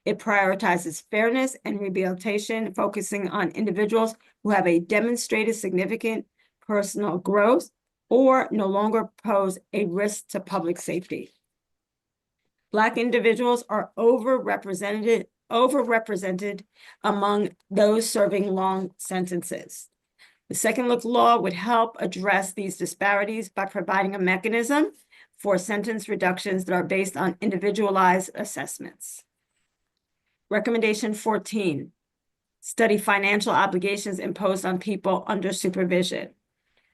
It prioritizes fairness and rehabilitation, focusing on individuals who have a demonstrated significant personal growth or no longer pose a risk to public safety. Black individuals are overrepresented among those serving long sentences. The second look law would help address these disparities by providing a mechanism for sentence reductions that are based on individualized assessments. Recommendation 14, study financial obligations imposed on people under supervision.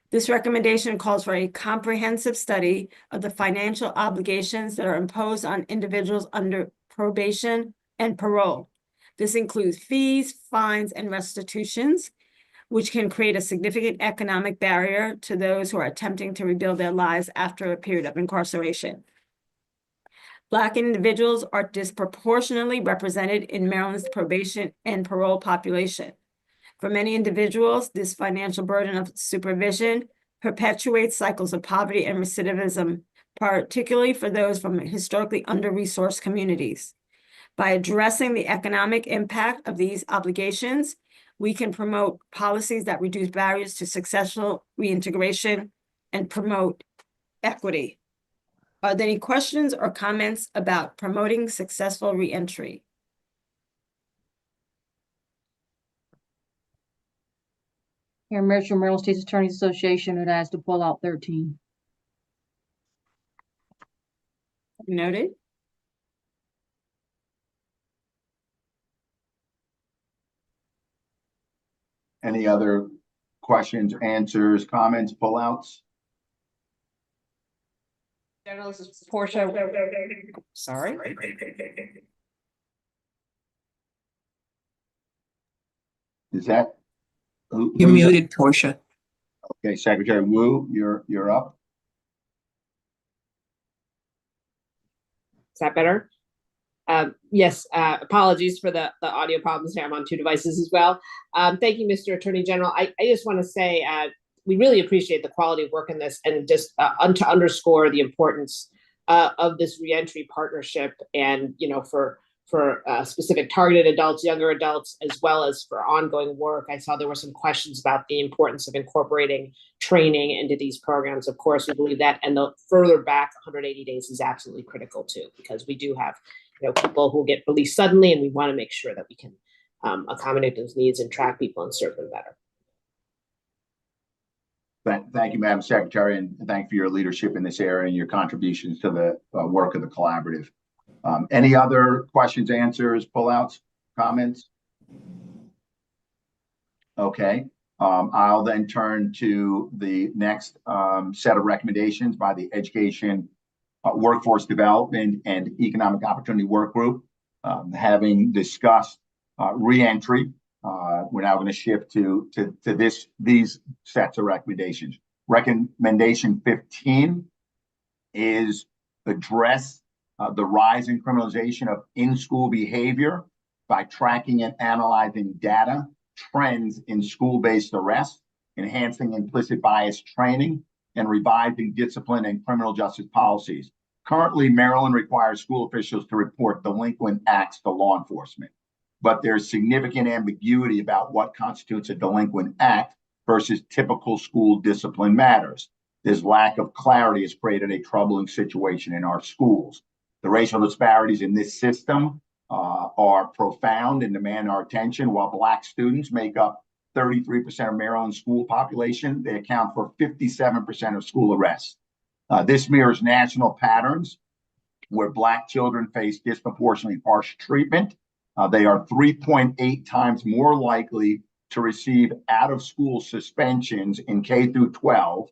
This recommendation calls for a comprehensive study of the financial obligations that are imposed on individuals under probation and parole. This includes fees, fines, and restitutions, which can create a significant economic barrier to those who are attempting to rebuild their lives after a period of incarceration. Black individuals are disproportionately represented in Maryland's probation and parole population. For many individuals, this financial burden of supervision perpetuates cycles of poverty and recidivism, particularly for those from historically under-resourced communities. By addressing the economic impact of these obligations, we can promote policies that reduce barriers to successful reintegration and promote equity. Are there any questions or comments about promoting successful reentry? Here, Maryland State's Attorneys Association would ask to pull out 13. Noted. Any other questions, answers, comments, pullouts? This is Portia. Sorry. Is that? You muted, Portia. Okay, Secretary Wu, you're up. Is that better? Yes, apologies for the audio problems here. I'm on two devices as well. Thank you, Mr. Attorney General. I just want to say we really appreciate the quality of work in this, and just to underscore the importance of this reentry partnership, and for specific targeted adults, younger adults, as well as for ongoing work. I saw there were some questions about the importance of incorporating training into these programs. Of course, we believe that, and the further back 180 days is absolutely critical too, because we do have people who get released suddenly, and we want to make sure that we can accommodate those needs and track people and serve them better. Thank you, Madam Secretary, and thank you for your leadership in this area and your contributions to the work of the collaborative. Any other questions, answers, pullouts, comments? Okay, I'll then turn to the next set of recommendations by the Education, Workforce Development, and Economic Opportunity Work Group. Having discussed reentry, we're now going to shift to these sets of recommendations. Recommendation 15 is address the rise in criminalization of in-school behavior by tracking and analyzing data, trends in school-based arrests, enhancing implicit bias training, and revising discipline and criminal justice policies. Currently, Maryland requires school officials to report delinquent acts to law enforcement, but there's significant ambiguity about what constitutes a delinquent act versus typical school discipline matters. This lack of clarity has created a troubling situation in our schools. The racial disparities in this system are profound and demand our attention. While Black students make up 33% of Maryland's school population, they account for 57% of school arrests. This mirrors national patterns where Black children face disproportionately harsh treatment. They are 3.8 times more likely to receive out-of-school suspensions in K through 12,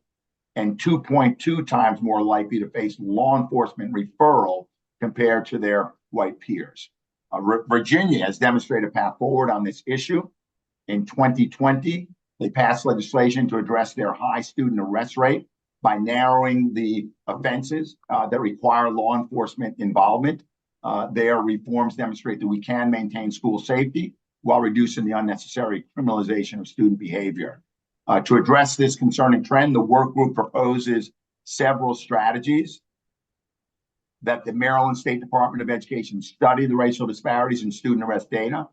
and 2.2 times more likely to face law enforcement referral compared to their white peers. Virginia has demonstrated a path forward on this issue. In 2020, they passed legislation to address their high student arrest rate by narrowing the offenses that require law enforcement involvement. Their reforms demonstrate that we can maintain school safety while reducing the unnecessary criminalization of student behavior. To address this concerning trend, the work group proposes several strategies: that the Maryland State Department of Education study the racial disparities in student arrest data,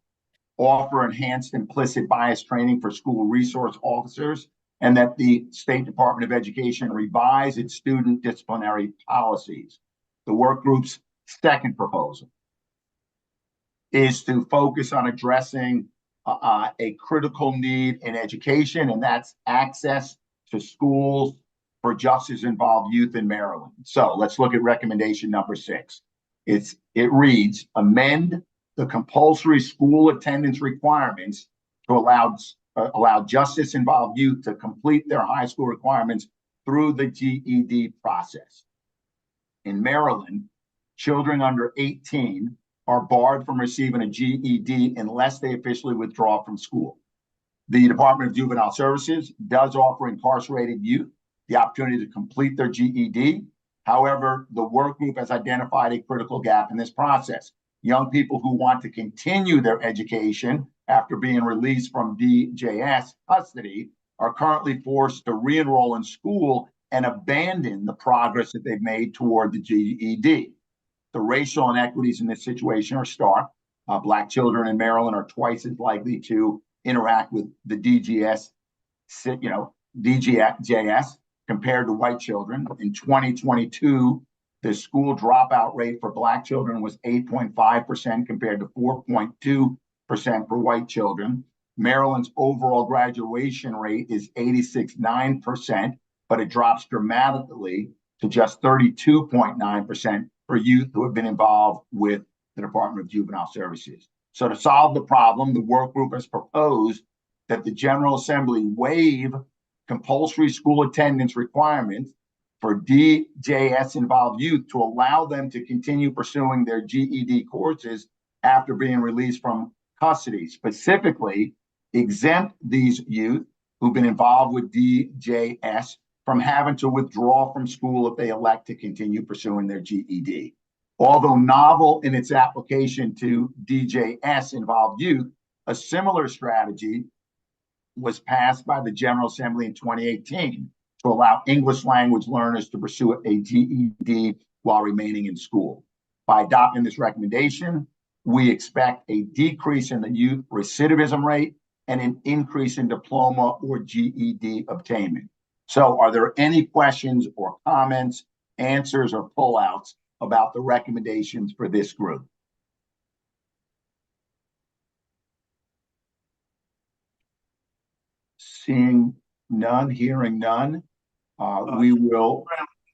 offer enhanced implicit bias training for school resource officers, and that the State Department of Education revise its student disciplinary policies. The work group's second proposal is to focus on addressing a critical need in education, and that's access to schools for justice-involved youth in Maryland. So let's look at recommendation number 6. It reads, amend the compulsory school attendance requirements to allow justice-involved youth to complete their high school requirements through the GED process. In Maryland, children under 18 are barred from receiving a GED unless they officially withdraw from school. The Department of Juvenile Services does offer incarcerated youth the opportunity to complete their GED. However, the work group has identified a critical gap in this process. Young people who want to continue their education after being released from DJS custody are currently forced to re-enroll in school and abandon the progress that they've made toward the GED. The racial inequities in this situation are stark. Black children in Maryland are twice as likely to interact with the DJS compared to white children. In 2022, the school dropout rate for Black children was 8.5% compared to 4.2% for white children. Maryland's overall graduation rate is 86.9%, but it drops dramatically to just 32.9% for youth who have been involved with the Department of Juvenile Services. So to solve the problem, the work group has proposed that the General Assembly waive compulsory school attendance requirements for DJS-involved youth to allow them to continue pursuing their GED courses after being released from custody. Specifically, exempt these youth who've been involved with DJS from having to withdraw from school if they elect to continue pursuing their GED. Although novel in its application to DJS-involved youth, a similar strategy was passed by the General Assembly in 2018 to allow English language learners to pursue a GED while remaining in school. By adopting this recommendation, we expect a decrease in the youth recidivism rate and an increase in diploma or GED obtainment. So are there any questions or comments, answers, or pullouts about the recommendations for this group? Seeing none, hearing none, we will.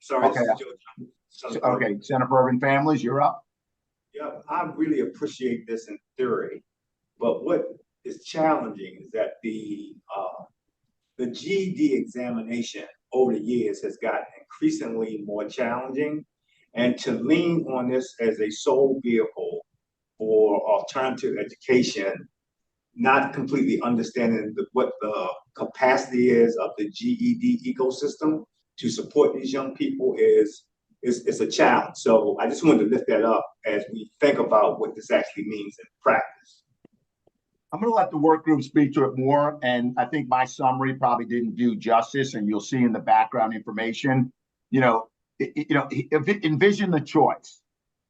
Sorry, Okay. Okay, Center for Urban Families, you're up. Yeah, I really appreciate this in theory, but what is challenging is that the GED examination over the years has gotten increasingly more challenging, and to lean on this as a sole vehicle for alternative education, not completely understanding what the capacity is of the GED ecosystem to support these young people is a challenge. So I just wanted to lift that up as we think about what this actually means in practice. I'm going to let the work group speak to it more, and I think my summary probably didn't do justice, and you'll see in the background information, envision the choice.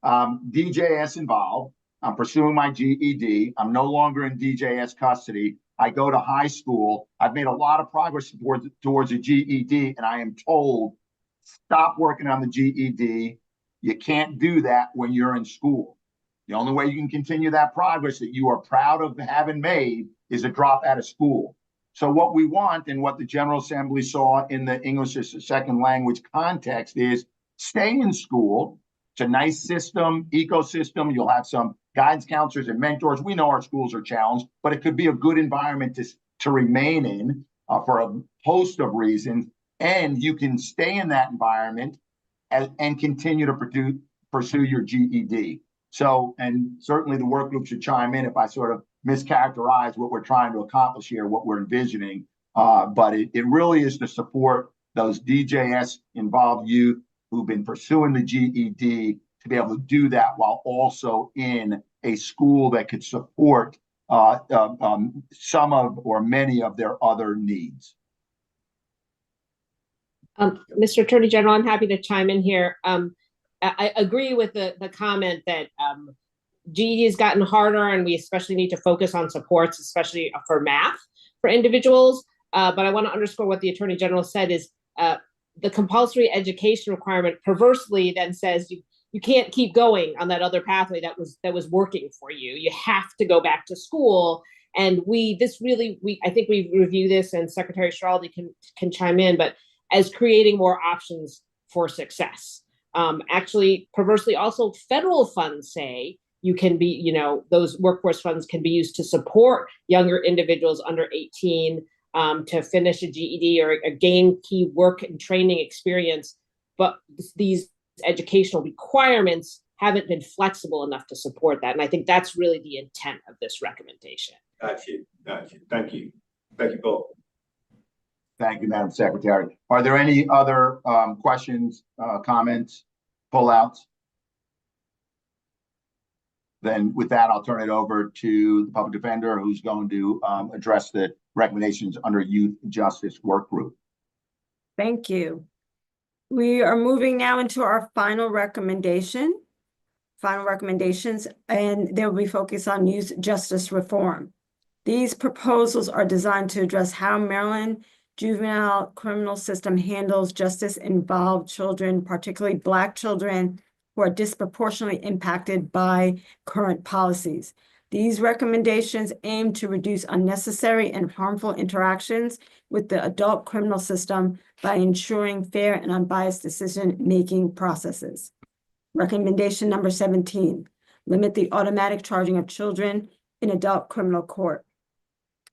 DJS involved, I'm pursuing my GED, I'm no longer in DJS custody, I go to high school, I've made a lot of progress towards a GED, and I am told, stop working on the GED, you can't do that when you're in school. The only way you can continue that progress that you are proud of having made is a drop out of school. So what we want, and what the General Assembly saw in the English as a second language context, is stay in school. It's a nice system, ecosystem. You'll have some guidance counselors and mentors. We know our schools are challenged, but it could be a good environment to remain in for a host of reasons. And you can stay in that environment and continue to pursue your GED. So, and certainly the work group should chime in if I sort of mischaracterize what we're trying to accomplish here, what we're envisioning. But it really is to support those DJS involved youth who've been pursuing the GED to be able to do that while also in a school that could support some of or many of their other needs. Mr. Attorney General, I'm happy to chime in here. I agree with the comment that GED has gotten harder, and we especially need to focus on supports, especially for math for individuals. But I want to underscore what the Attorney General said is the compulsory education requirement perversely then says you can't keep going on that other pathway that was working for you. You have to go back to school. And I think we review this, and Secretary Schiraldi can chime in, but as creating more options for success. Actually, perversely, also federal funds say you can be, those workforce funds can be used to support younger individuals under 18 to finish a GED or gain key work and training experience. But these educational requirements haven't been flexible enough to support that. And I think that's really the intent of this recommendation. Got you. Thank you. Thank you both. Thank you, Madam Secretary. Are there any other questions, comments, pullouts? Then with that, I'll turn it over to the public defender, who's going to address the recommendations under Youth Justice Work Group. Thank you. We are moving now into our final recommendations, and they will be focused on youth justice reform. These proposals are designed to address how Maryland juvenile criminal system handles justice-involved children, particularly Black children, who are disproportionately impacted by current policies. These recommendations aim to reduce unnecessary and harmful interactions with the adult criminal system by ensuring fair and unbiased decision-making processes. Recommendation number 17, limit the automatic charging of children in adult criminal court.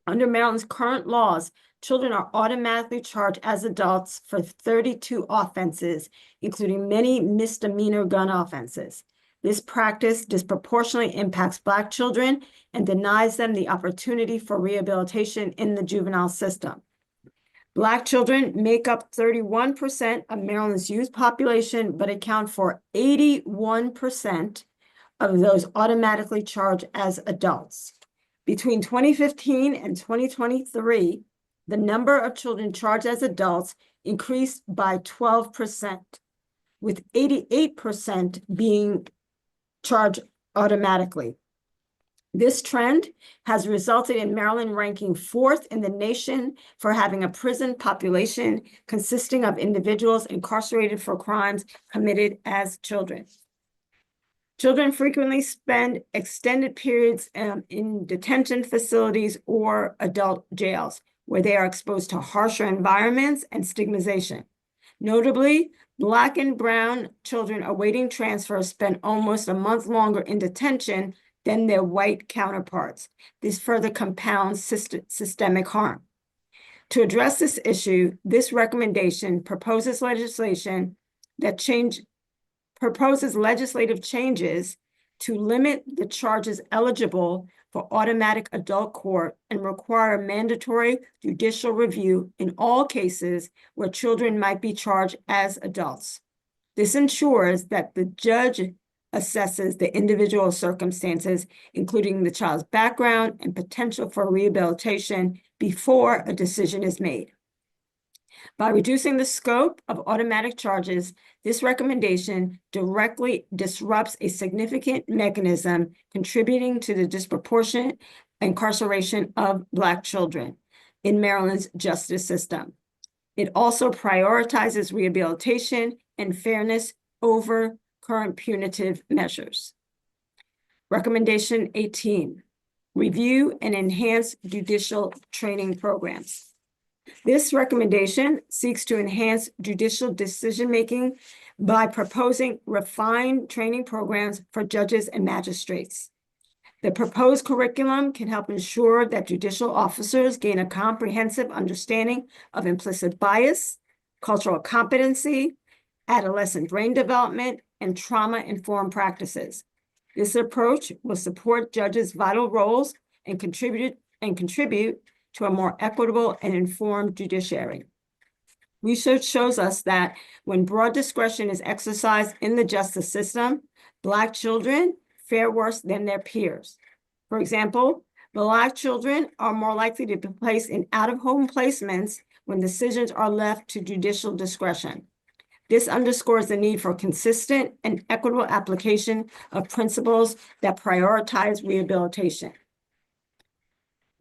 Under Maryland's current laws, children are automatically charged as adults for 32 offenses, including many misdemeanor gun offenses. This practice disproportionately impacts Black children and denies them the opportunity for rehabilitation in the juvenile system. Black children make up 31% of Maryland's youth population, but account for 81% of those automatically charged as adults. Between 2015 and 2023, the number of children charged as adults increased by 12%. with 88% being charged automatically. This trend has resulted in Maryland ranking 4th in the nation for having a prison population consisting of individuals incarcerated for crimes committed as children. Children frequently spend extended periods in detention facilities or adult jails, where they are exposed to harsher environments and stigmatization. Notably, Black and Brown children awaiting transfer spend almost a month longer in detention than their white counterparts. This further compounds systemic harm. To address this issue, this recommendation proposes legislative changes to limit the charges eligible for automatic adult court and require mandatory judicial review in all cases where children might be charged as adults. This ensures that the judge assesses the individual circumstances, including the child's background and potential for rehabilitation, before a decision is made. By reducing the scope of automatic charges, this recommendation directly disrupts a significant mechanism contributing to the disproportionate incarceration of Black children in Maryland's justice system. It also prioritizes rehabilitation and fairness over current punitive measures. Recommendation 18, review and enhance judicial training programs. This recommendation seeks to enhance judicial decision-making by proposing refined training programs for judges and magistrates. The proposed curriculum can help ensure that judicial officers gain a comprehensive understanding of implicit bias, cultural competency, adolescent brain development, and trauma-informed practices. This approach will support judges' vital roles and contribute to a more equitable and informed judiciary. Research shows us that when broad discretion is exercised in the justice system, Black children fare worse than their peers. For example, Black children are more likely to be placed in out-of-home placements when decisions are left to judicial discretion. This underscores the need for consistent and equitable application of principles that prioritize rehabilitation.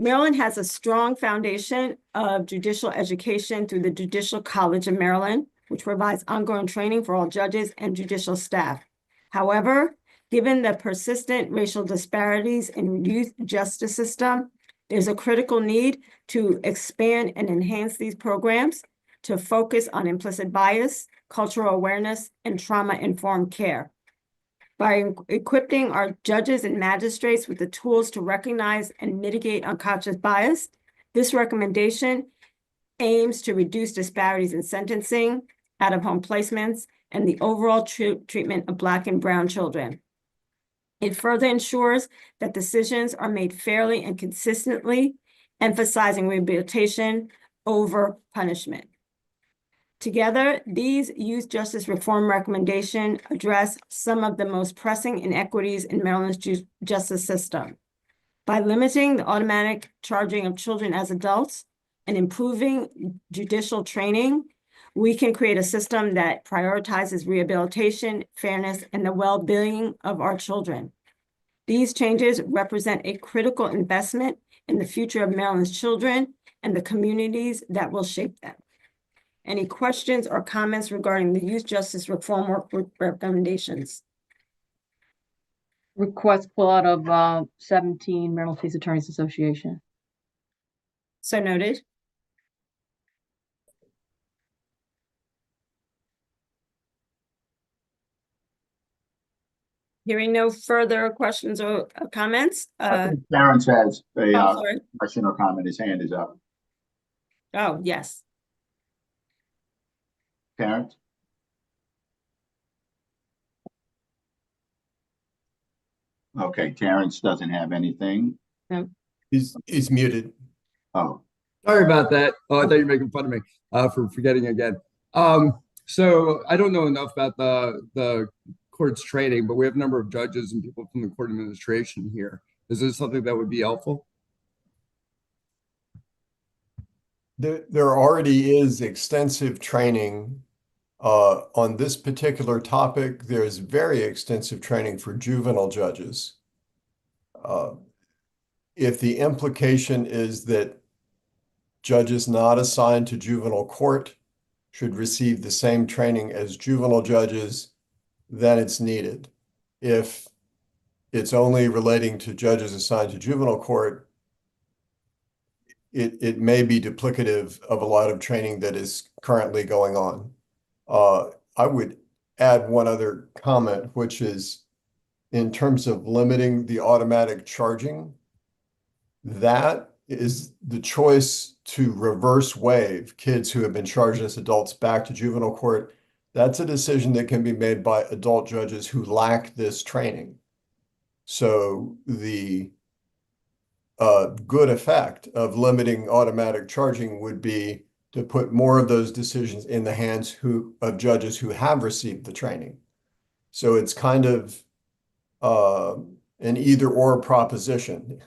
Maryland has a strong foundation of judicial education through the Judicial College of Maryland, which provides ongoing training for all judges and judicial staff. However, given the persistent racial disparities in youth justice system, there's a critical need to expand and enhance these programs to focus on implicit bias, cultural awareness, and trauma-informed care. By equipping our judges and magistrates with the tools to recognize and mitigate unconscious bias, this recommendation aims to reduce disparities in sentencing, out-of-home placements, and the overall treatment of Black and Brown children. It further ensures that decisions are made fairly and consistently, emphasizing rehabilitation over punishment. Together, these youth justice reform recommendations address some of the most pressing inequities in Maryland's justice system. By limiting the automatic charging of children as adults and improving judicial training, we can create a system that prioritizes rehabilitation, fairness, and the well-being of our children. These changes represent a critical investment in the future of Maryland's children and the communities that will shape them. Any questions or comments regarding the youth justice reform work recommendations? Request pull out of 17 Maryland State's Attorneys Association. So noted. Hearing no further questions or comments. I think Terrence has a sorry. question or comment. His hand is up. Oh, yes. Terrence? Okay, Terrence doesn't have anything. No. He's muted. Oh. Sorry about that. Oh, I thought you were making fun of me for forgetting again. So I don't know enough about the court's training, but we have a number of judges and people from the court administration here. Is this something that would be helpful? There already is extensive training On this particular topic, there's very extensive training for juvenile judges. If the implication is that judges not assigned to juvenile court should receive the same training as juvenile judges, then it's needed. If it's only relating to judges assigned to juvenile court, it may be duplicative of a lot of training that is currently going on. I would add one other comment, which is in terms of limiting the automatic charging, that is the choice to reverse waive kids who have been charged as adults back to juvenile court. That's a decision that can be made by adult judges who lack this training. So the good effect of limiting automatic charging would be to put more of those decisions in the hands of judges who have received the training. So it's kind of an either or proposition.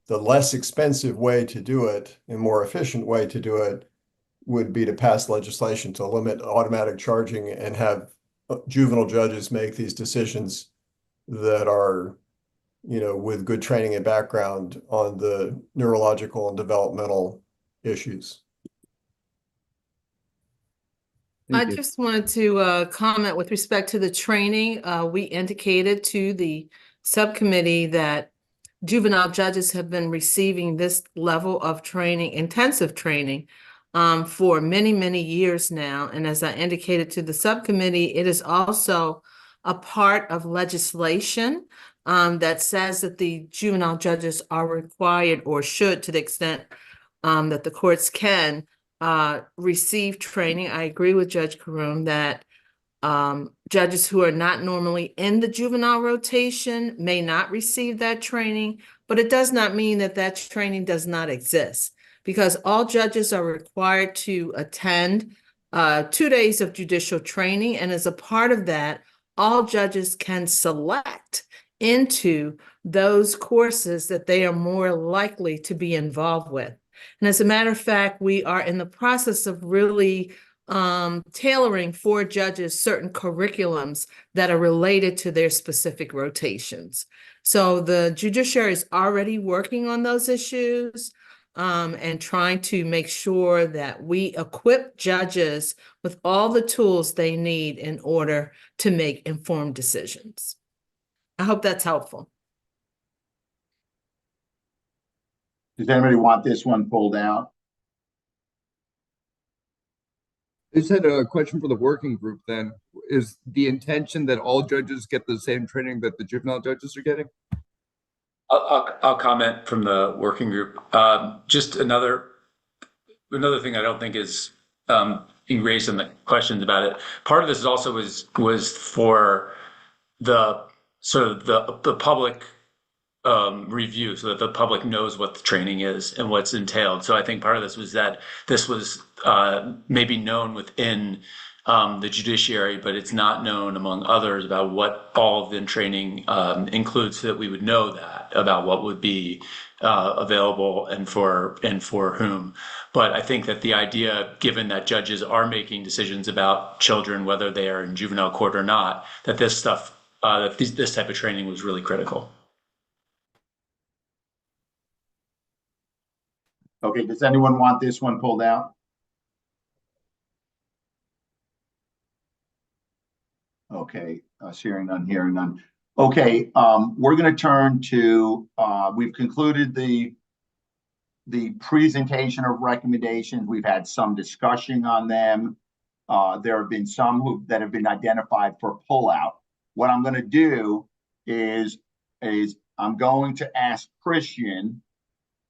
The less expensive way to do it and more efficient way to do it would be to pass legislation to limit automatic charging and have juvenile judges make these decisions that are, with good training and background on the neurological and developmental issues. I just wanted to comment with respect to the training. We indicated to the subcommittee that juvenile judges have been receiving this level of training, intensive training, for many, many years now. And as I indicated to the subcommittee, it is also a part of legislation that says that the juvenile judges are required, or should, to the extent that the courts can, receive training. I agree with Judge Karoum that judges who are not normally in the juvenile rotation may not receive that training, but it does not mean that that training does not exist, because all judges are required to attend 2 days of judicial training. And as a part of that, all judges can select into those courses that they are more likely to be involved with. And as a matter of fact, we are in the process of really tailoring for judges certain curriculums that are related to their specific rotations. So the judiciary is already working on those issues and trying to make sure that we equip judges with all the tools they need in order to make informed decisions. I hope that's helpful. Does anybody want this one pulled out? I just had a question for the working group then. Is the intention that all judges get the same training that the juvenile judges are getting? I'll comment from the working group. Just another thing I don't think is being raised in the questions about it. Part of this also was for the sort of the public review, so that the public knows what the training is and what's entailed. So I think part of this was that this was maybe known within the judiciary, but it's not known among others about what all of the training includes, so that we would know that about what would be available and for whom. But I think that the idea, given that judges are making decisions about children, whether they are in juvenile court or not, that this stuff, this type of training was really critical. Okay, does anyone want this one pulled out? Okay, hearing none, hearing none. Okay, we're going to turn to, we've concluded the presentation of recommendations. We've had some discussion on them. There have been some that have been identified for pullout. What I'm going to do is I'm going to ask Christian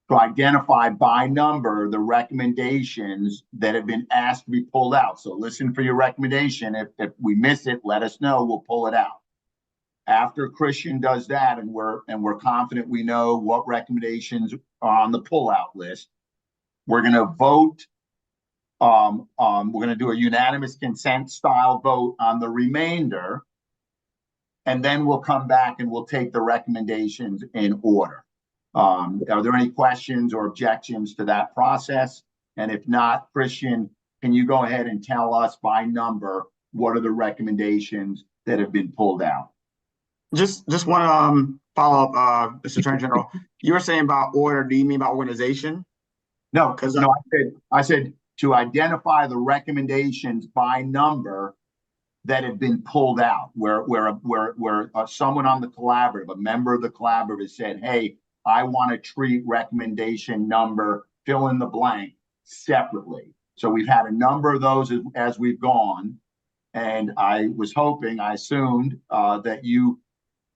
to identify by number the recommendations that have been asked to be pulled out. So listen for your recommendation. If we miss it, let us know. We'll pull it out. After Christian does that, and we're confident we know what recommendations are on the pullout list, we're going to vote. We're going to do a unanimous consent style vote on the remainder, and then we'll come back and we'll take the recommendations in order. Are there any questions or objections to that process? And if not, Christian, can you go ahead and tell us by number, what are the recommendations that have been pulled out? Just want to follow up, Mr. Attorney General. You were saying about order. Do you mean about organization? No, I said to identify the recommendations by number that have been pulled out, where someone on the collaborative, a member of the collaborative, has said, "Hey, I want to treat recommendation number fill in the blank separately." So we've had a number of those as we've gone, and I assumed that you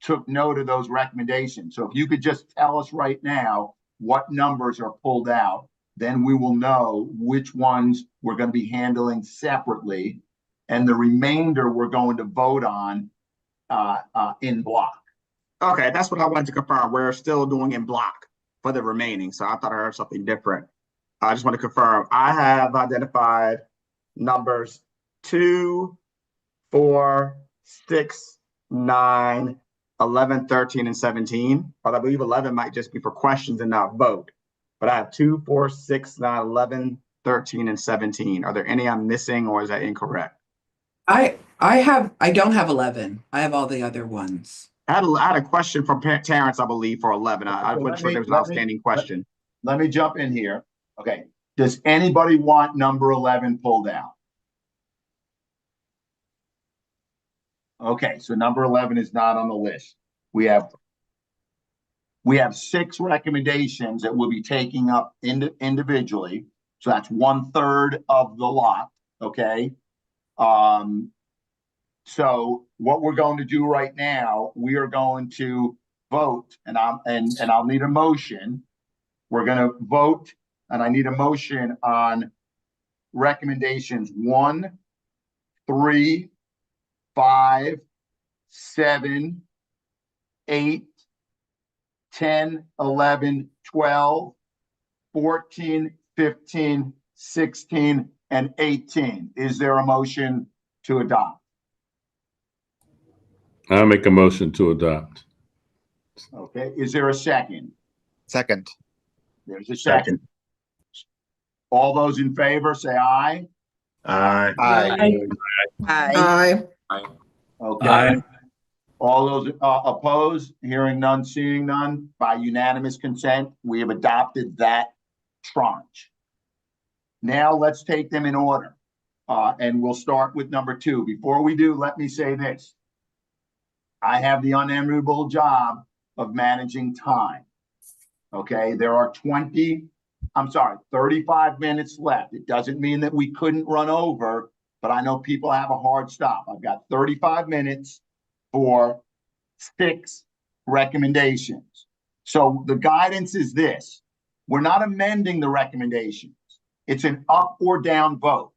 took note of those recommendations. So if you could just tell us right now what numbers are pulled out, then we will know which ones we're going to be handling separately, and the remainder we're going to vote on in block. Okay, that's what I wanted to confirm. We're still doing in block for the remaining. So I thought I heard something different. I just want to confirm. I have identified numbers 2, 4, 6, 9, 11, 13, and 17. But I believe 11 might just be for questions and not vote. But I have 2, 4, 6, 9, 11, 13, and 17. Are there any I'm missing, or is that incorrect? I don't have 11. I have all the other ones. I had a question from Terrence, I believe, for 11. I wasn't sure there was an outstanding question. Let me jump in here. Okay. Does anybody want number 11 pulled out? Okay, so number 11 is not on the list. We have 6 recommendations that we'll be taking up individually. So that's 1/3 of the lot. Okay. So what we're going to do right now, we are going to vote, and I'll need a motion. We're going to vote, and I need a motion on recommendations 1, 3, 5, 7, 8, 10, 11, 12, 14, 15, 16, and 18. Is there a motion to adopt? I'll make a motion to adopt. Okay, is there a second? Second. There's a second. All those in favor say aye. Aye. Aye. Okay. Aye. All those opposed, hearing none, seeing none, by unanimous consent, we have adopted that tranche. Now let's take them in order. And we'll start with number 2. Before we do, let me say this. I have the unenviable job of managing time. Okay, there are 35 minutes left. It doesn't mean that we couldn't run over, but I know people have a hard stop. I've got 35 minutes for 6 recommendations. So the guidance is this. We're not amending the recommendations. It's an up or down vote.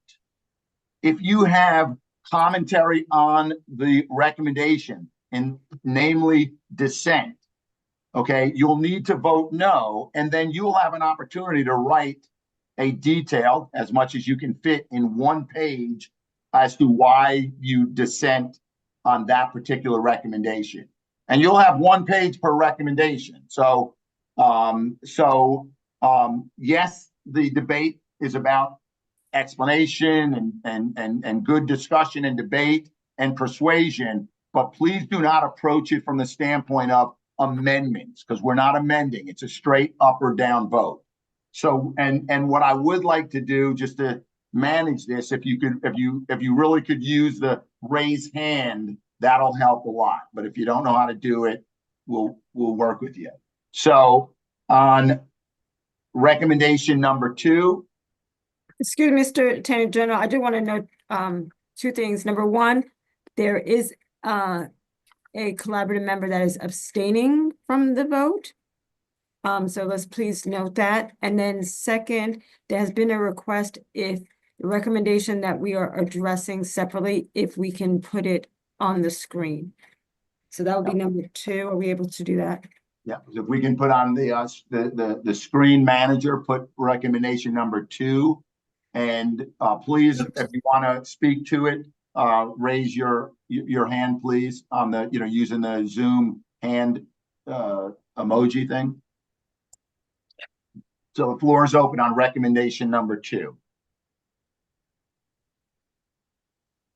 If you have commentary on the recommendation, and namely dissent, okay, you'll need to vote no, and then you'll have an opportunity to write a detail, as much as you can fit in 1 page, as to why you dissent on that particular recommendation. And you'll have 1 page per recommendation. So, yes, the debate is about explanation and good discussion and debate and persuasion, but please do not approach it from the standpoint of amendments, because we're not amending. It's a straight up or down vote. So, and what I would like to do, just to manage this, if you really could use the raise hand, that'll help a lot. But if you don't know how to do it, we'll work with you. So on recommendation number 2. Excuse me, Mr. Attorney General, I do want to note 2 things. Number 1, there is a collaborative member that is abstaining from the vote. So let's please note that. And then second, there has been a request, if the recommendation that we are addressing separately, if we can put it on the screen. So that would be number 2. Are we able to do that? Yeah, if we can put on the screen manager, put recommendation number 2, and please, if you want to speak to it, raise your hand, please, on the using the Zoom hand emoji thing. So the floor is open on recommendation number 2.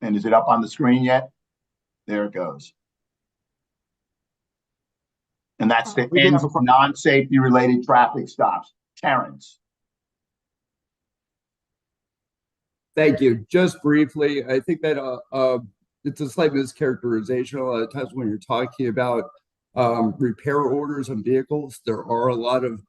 And is it up on the screen yet? There it goes. And that's the We do have ends a of non-safety related traffic stops. Terrence. Thank you. Just briefly, I think that it's a slight mischaracterization a lot of times when you're talking about repair orders on vehicles. There are a lot of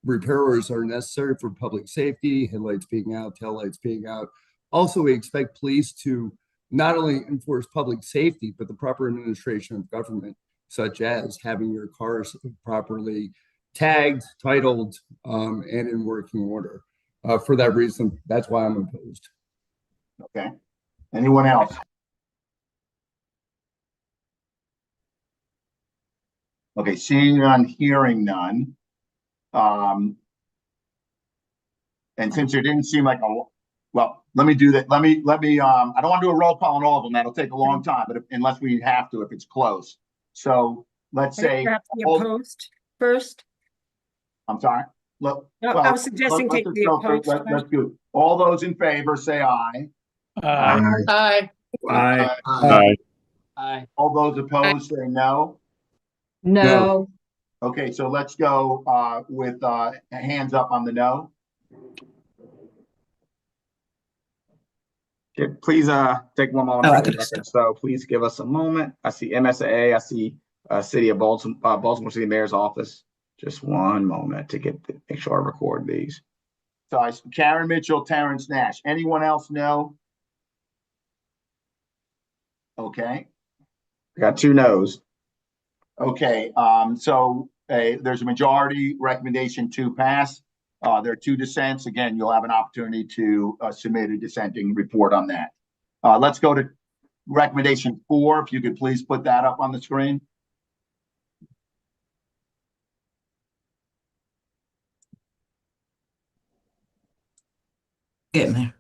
repair orders that are necessary for public safety, headlights being out, taillights being out. Also, we expect police to not only enforce public safety, but the proper administration of government, such as having your cars properly tagged, titled, and in working order. For that reason, that's why I'm opposed. Okay. Anyone else? Okay, seeing none, hearing none. And since there didn't seem like well, let me do that. Let me, I don't want to do a roll call on all of them. That'll take a long time, but unless we have to, if it's close. So let's say. You have to be opposed first. I'm sorry. Look, No, I was suggesting take the opposed. Let's do. All those in favor say aye. Aye. Aye. All those opposed say no. No. Okay, so let's go with hands up on the no. Okay, please take one moment. Oh, I for the could've record. So please give us a moment. I see MSA. I see City of Baltimore City Mayor's office. Just one moment to make sure I record these. So I see Karen Mitchell, Terrence Nash. Anyone else no? Okay. I got 2 no's. Okay, so there's a majority recommendation to pass. There are 2 dissents. Again, you'll have an opportunity to submit a dissenting report on that. Let's go to recommendation 4. If you could please put that up on the screen. Getting there.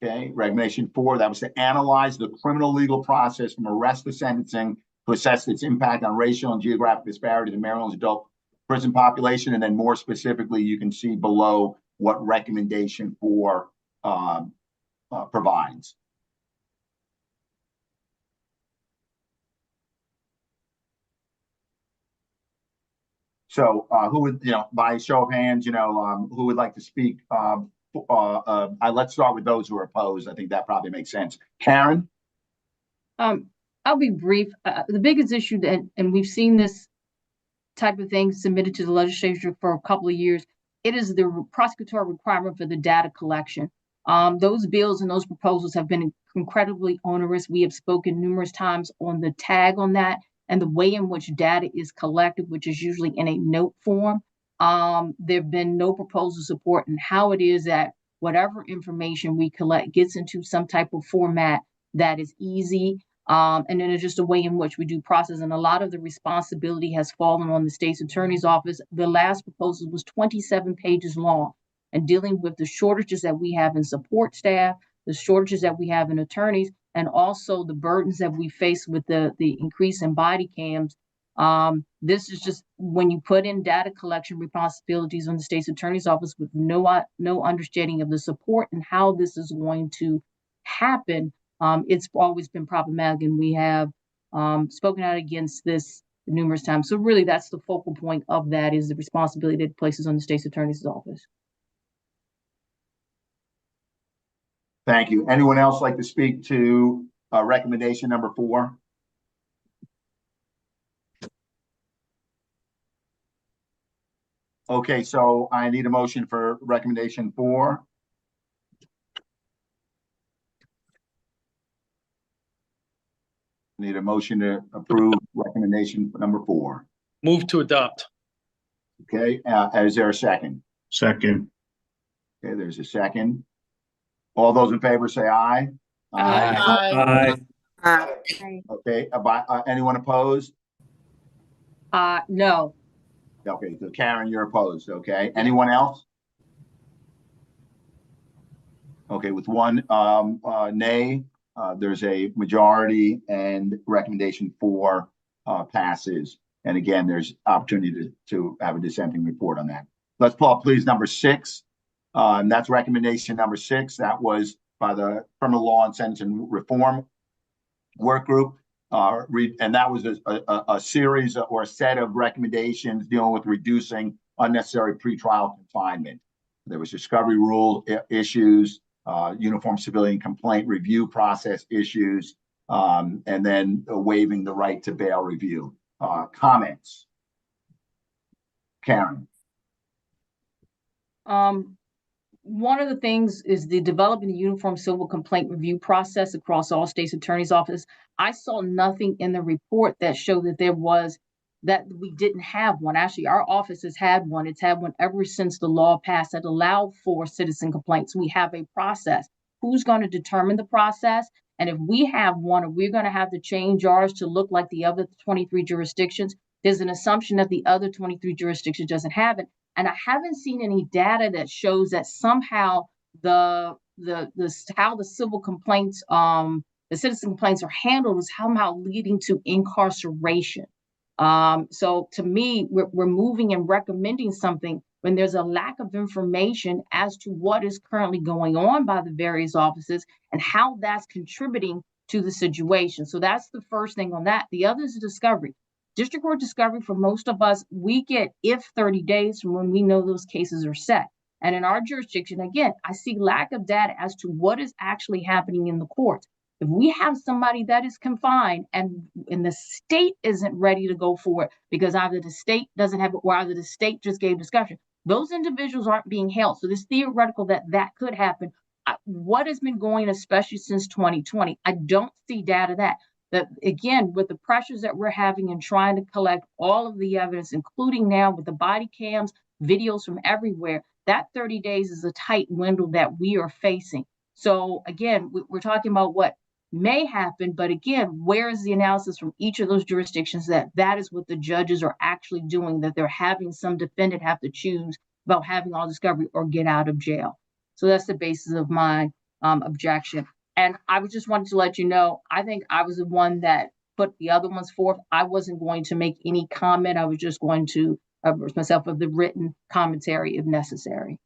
Okay, recommendation 4, that was to analyze the criminal legal process from arrest to sentencing to assess its impact on racial and geographic disparity in Maryland's adult prison population. And then more specifically, you can see below what recommendation 4 provides. So who would, by show of hands, who would like to speak? Let's start with those who are opposed. I think that probably makes sense. Karen? I'll be brief. The biggest issue and we've seen this type of thing submitted to the legislature for a couple of years, it is the prosecutorial requirement for the data collection. Those bills and those proposals have been incredibly onerous. We have spoken numerous times on the tag on that and the way in which data is collected, which is usually in a note form. There have been no proposal support in how it is that whatever information we collect gets into some type of format that is easy. And then it's just a way in which we do process. And a lot of the responsibility has fallen on the state's attorney's office. The last proposal was 27 pages long and dealing with the shortages that we have in support staff, the shortages that we have in attorneys, and also the burdens that we face with the increase in body cams. This is just when you put in data collection responsibilities on the state's attorney's office with no understanding of the support and how this is going to happen. It's always been problematic, and we have spoken out against this numerous times. So really, that's the focal point of that is the responsibility that it places on the state's attorney's office. Thank you. Anyone else like to speak to recommendation number 4? Okay, so I need a motion for recommendation 4. Need a motion to approve recommendation number 4. Move to adopt. Okay, is there a second? Second. Okay, there's a second. All those in favor say aye. Aye. Okay, anyone opposed? No. Okay, so Karen, you're opposed, okay. Anyone else? Okay, with one nay, there's a majority and recommendation 4 passes. And again, there's opportunity to have a dissenting report on that. Let's pull up, please, number 6. And that's recommendation number 6. That was by the Criminal Law and Sentencing Reform Work Group. And that was a series or a set of recommendations dealing with reducing unnecessary pretrial confinement. There was discovery rule issues, uniform civilian complaint review process issues, and then waiving the right to bail review. Comments? Karen? One of the things is the developing the uniform civil complaint review process across all states attorney's office. I saw nothing in the report that showed that we didn't have one. Actually, our office has had one. It's had one ever since the law passed that allowed for citizen complaints. We have a process. Who's going to determine the process? And if we have one, or we're going to have to change ours to look like the other 23 jurisdictions, there's an assumption that the other 23 jurisdictions doesn't have it. And I haven't seen any data that shows that somehow how the civil complaints, the citizen complaints are handled is somehow leading to incarceration. So to me, we're moving and recommending something when there's a lack of information as to what is currently going on by the various offices and how that's contributing to the situation. So that's the first thing on that. The other is discovery. District court discovery for most of us, we get 30 days from when we know those cases are set. And in our jurisdiction, again, I see lack of data as to what is actually happening in the courts. If we have somebody that is confined and the state isn't ready to go for it because either the state doesn't have it or either the state just gave discussion, those individuals aren't being held. So this theoretical that could happen. What has been going, especially since 2020, I don't see data that again, with the pressures that we're having and trying to collect all of the evidence, including now with the body cams, videos from everywhere, that 30 days is a tight window that we are facing. So again, we're talking about what may happen, but again, where is the analysis from each of those jurisdictions that is what the judges are actually doing, that they're having some defendant have to choose about having all discovery or get out of jail. So that's the basis of my objection. And I just wanted to let you know, I think I was the one that put the other ones forth. I wasn't going to make any comment. I was just going to avert myself of the written commentary if necessary.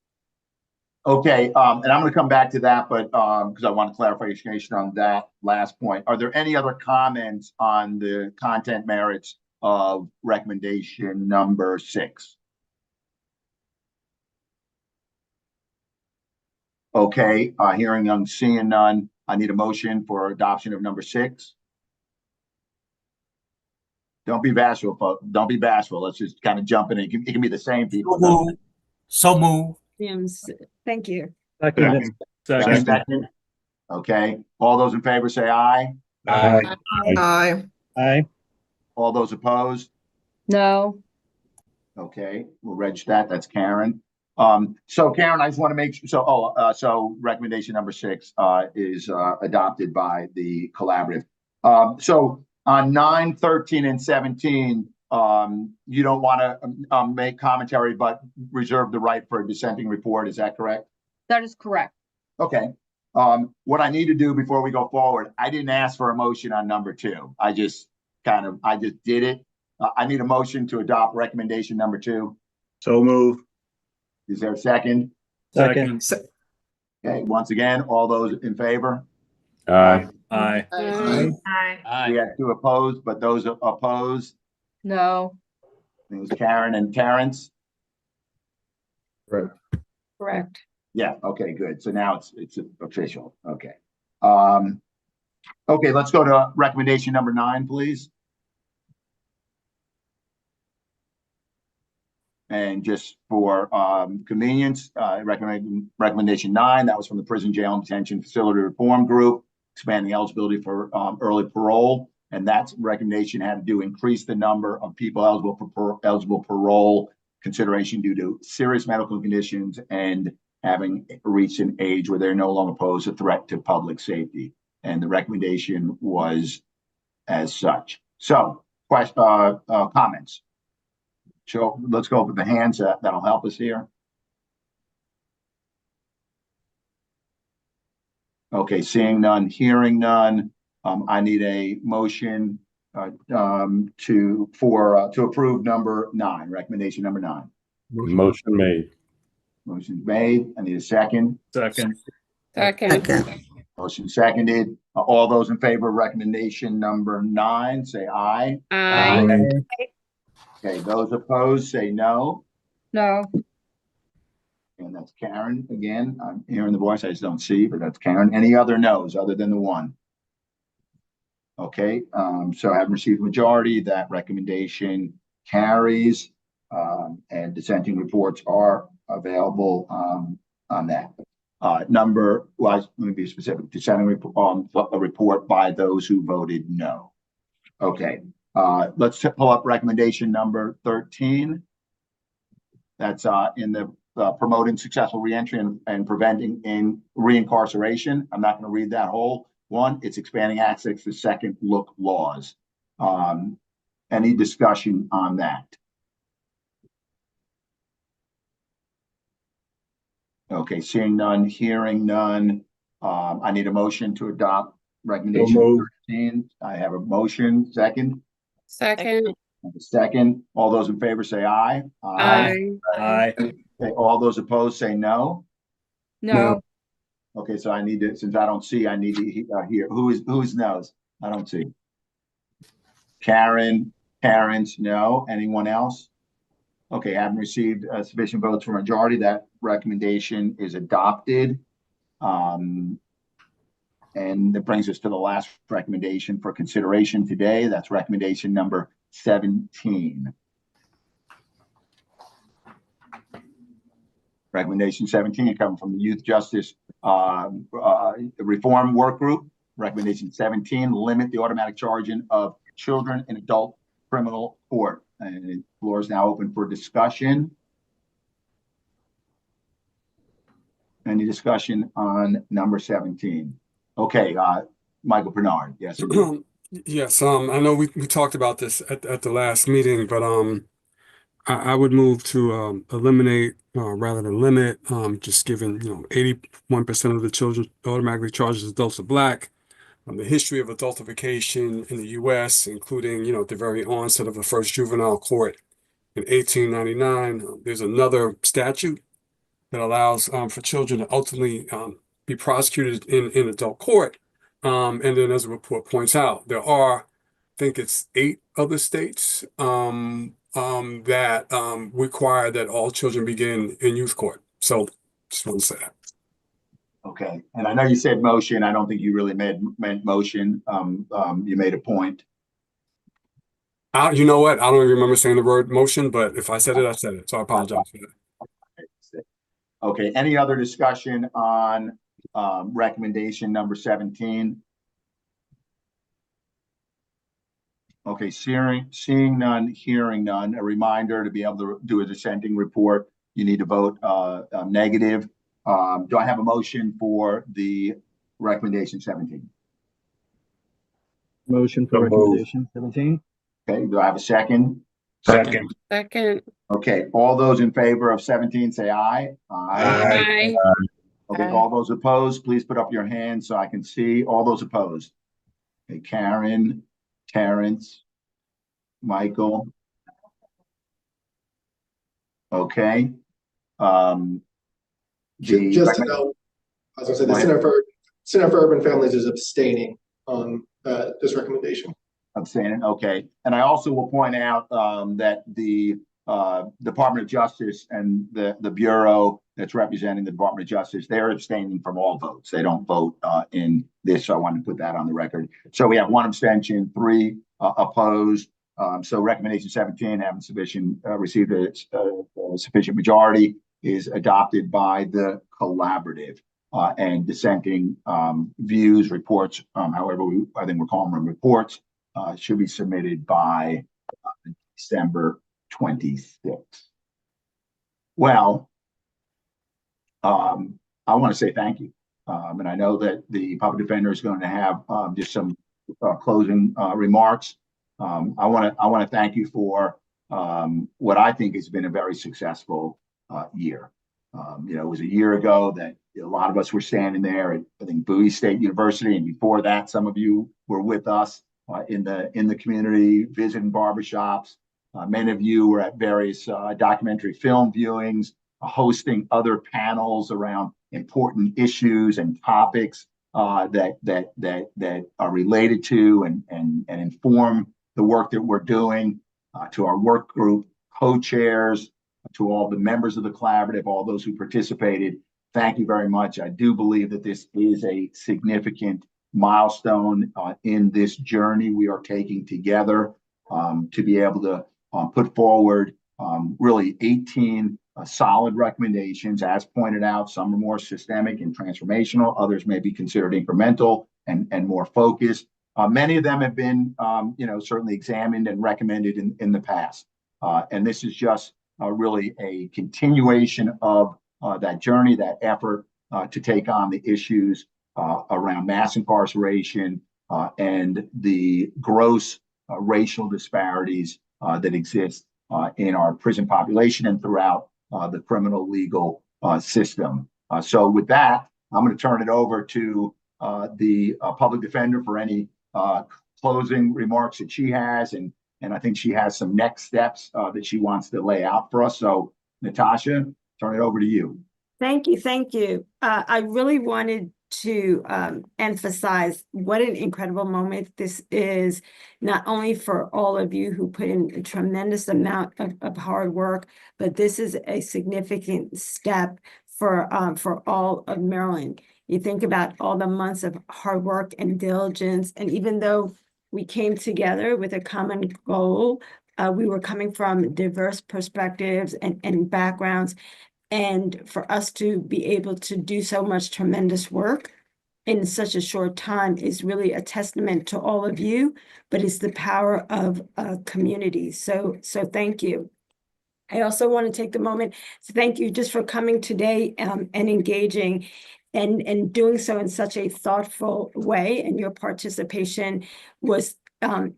Okay, and I'm going to come back to that, but because I want clarification on that last point. Are there any other comments on the content merits of recommendation number 6? Okay, hearing none, seeing none. I need a motion for adoption of number 6. Don't be bashful, folks. Don't be bashful. Let's just kind of jump in. It can be the same people. So move. Thank you. Second. Second. Okay. All those in favor say aye. Aye. Aye. Aye. All those opposed? No. Okay, we'll reg that. That's Karen. So Karen, I just want to make sure. So recommendation number 6 is adopted by the collaborative. So on 9, 13, and 17, you don't want to make commentary, but reserve the right for a dissenting report. Is that correct? That is correct. Okay. What I need to do before we go forward, I didn't ask for a motion on number 2. I just did it. I need a motion to adopt recommendation number 2. So move. Is there a second? Second. Okay, once again, all those in favor? Aye. Aye. We had 2 opposed, but those opposed, No. it was Karen and Terrence. Correct. Yeah, okay, good. So now it's official. Okay. Okay, let's go to recommendation number 9, please. And just for convenience, recommendation 9, that was from the Prison Jail and Detention Facility Reform Group, expanding eligibility for early parole. And that recommendation had to do increase the number of people eligible for eligible parole consideration due to serious medical conditions and having reached an age where they're no longer pose a threat to public safety. And the recommendation was as such. So, comments. So let's go with the hands. That'll help us here. Okay, seeing none, hearing none. I need a motion to approve number 9, recommendation number 9. Motion made. Motion made. I need a second. Second. Second. Motion seconded. All those in favor of recommendation number 9, say aye. Aye. Okay, those opposed, say no. No. And that's Karen again. I'm hearing the voice. I just don't see, but that's Karen. Any other no's other than the one? Okay, so having received a majority, that recommendation carries, and dissenting reports are available on that. Let me be specific, dissenting a report by those who voted no. Okay, let's pull up recommendation number 13. That's in the promoting successful reentry and preventing reincarceration. I'm not going to read that whole one. It's expanding access to second look laws. Any discussion on that? Okay, seeing none, hearing none. I need a motion to adopt recommendation 13. I have a motion. Second. Second. Second. All those in favor say aye. Aye. Aye. Okay, all those opposed say no. No. Okay, so I need to, since I don't see, I need to hear who's no's. I don't see. Karen, Terrence, no. Anyone else? Okay, having received sufficient votes for majority, that recommendation is adopted. And that brings us to the last recommendation for consideration today. That's recommendation number 17. Recommendation 17 coming from the Youth Justice Reform Work Group. Recommendation 17, limit the automatic charging of children in adult criminal court. And the floor is now open for discussion. Any discussion on number 17? Okay, Michael Bernard. Yes. Yes, I know we talked about this at the last meeting, but I would move to eliminate rather than limit, just given 81% of the children automatically charged as adults are Black. The history of adultification in the U.S., including the very onset of the first juvenile court in 1899. There's another statute that allows for children to ultimately be prosecuted in adult court. And then, as the report points out, there are, I think it's 8 other states that require that all children begin in youth court. So, just want to say that. Okay, and I know you said motion. I don't think you really meant motion. You made a point. You know what? I don't even remember saying the word motion, but if I said it, I said it. So I apologize for that. Okay, any other discussion on recommendation number 17? Okay, seeing none, hearing none. A reminder, to be able to do a dissenting report, you need to vote negative. Do I have a motion for the recommendation 17? Motion for recommendation 17. Okay, do I have a second? Second. Second. Okay, all those in favor of 17 say aye. Aye. Okay, all those opposed, please put up your hands so I can see. All those opposed. Okay, Karen, Terrence, Michael. Okay. Just to know, I was going to say the Center for Urban Families is abstaining on this recommendation. Abstaining, okay. And I also will point out that the Department of Justice and the Bureau that's representing the Department of Justice, they're abstaining from all votes. They don't vote in this, so I wanted to put that on the record. So we have 1 abstention, 3 opposed. So recommendation 17, having received a sufficient majority, is adopted by the collaborative. And dissenting views, reports, however I think we're calling them reports, should be submitted by December 26th. Well, I want to say thank you. And I know that the public defender is going to have just some closing remarks. I want to thank you for what I think has been a very successful year. It was a year ago that A lot of us were standing there at, I think, Bowie State University, and before that, some of you were with us in the community, visiting barbershops. Many of you were at various documentary film viewings, hosting other panels around important issues and topics that are related to and inform the work that we're doing. To our work group co-chairs, to all the members of the collaborative, all those who participated, thank you very much. I do believe that this is a significant milestone in this journey we are taking together to be able to put forward really 18 solid recommendations. As pointed out, some are more systemic and transformational, others may be considered incremental and more focused. Many of them have been certainly examined and recommended in the past. And this is just really a continuation of that journey, that effort to take on the issues around mass incarceration and the gross racial disparities that exist in our prison population and throughout the criminal legal system. So with that, I'm going to turn it over to the public defender for any closing remarks that she has. And I think she has some next steps that she wants to lay out for us. So Natasha, turn it over to you. Thank you. Thank you. I really wanted to emphasize what an incredible moment this is, not only for all of you who put in a tremendous amount of hard work, but this is a significant step for all of Maryland. You think about all the months of hard work and diligence, and even though we came together with a common goal, we were coming from diverse perspectives and backgrounds. And for us to be able to do so much tremendous work in such a short time is really a testament to all of you, but it's the power of a community. So thank you. I also want to take the moment to thank you just for coming today and engaging and doing so in such a thoughtful way. And your participation was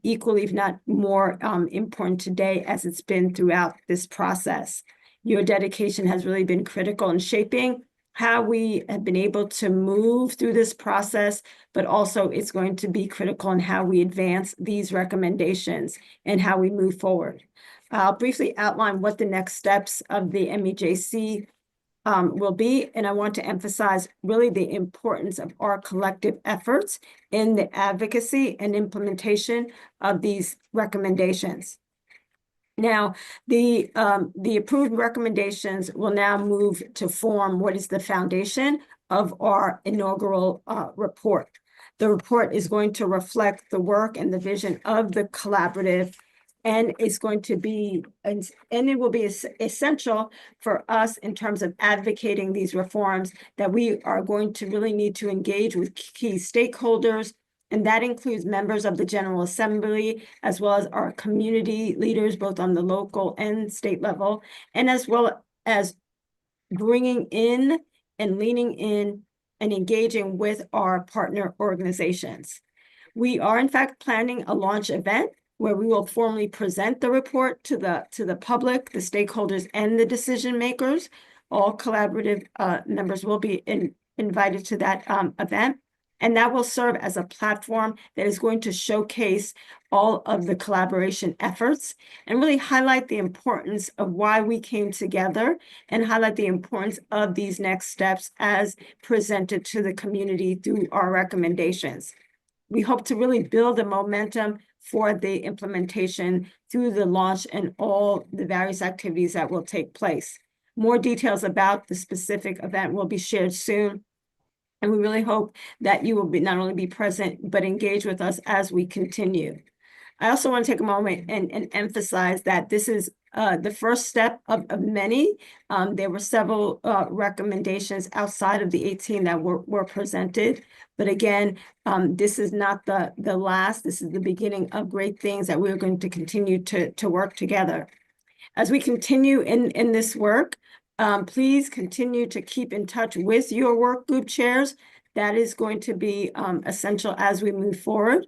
equally, if not more important today as it's been throughout this process. Your dedication has really been critical in shaping how we have been able to move through this process, but also it's going to be critical in how we advance these recommendations and how we move forward. I'll briefly outline what the next steps of the MEJC will be, and I want to emphasize really the importance of our collective efforts in the advocacy and implementation of these recommendations. Now, the approved recommendations will now move to form what is the foundation of our inaugural report. The report is going to reflect the work and the vision of the collaborative, and it's going to be, and it will be essential for us in terms of advocating these reforms that we are going to really need to engage with key stakeholders. And that includes members of the General Assembly, as well as our community leaders, both on the local and state level, and as well as bringing in and leaning in and engaging with our partner organizations. We are, in fact, planning a launch event where we will formally present the report to the public, the stakeholders, and the decision makers. All collaborative members will be invited to that event. And that will serve as a platform that is going to showcase all of the collaboration efforts and really highlight the importance of why we came together and highlight the importance of these next steps as presented to the community through our recommendations. We hope to really build a momentum for the implementation through the launch and all the various activities that will take place. More details about the specific event will be shared soon. And we really hope that you will not only be present, but engage with us as we continue. I also want to take a moment and emphasize that this is the first step of many. There were several recommendations outside of the 18 that were presented. But again, this is not the last. This is the beginning of great things that we're going to continue to work together. As we continue in this work, please continue to keep in touch with your work group chairs. That is going to be essential as we move forward.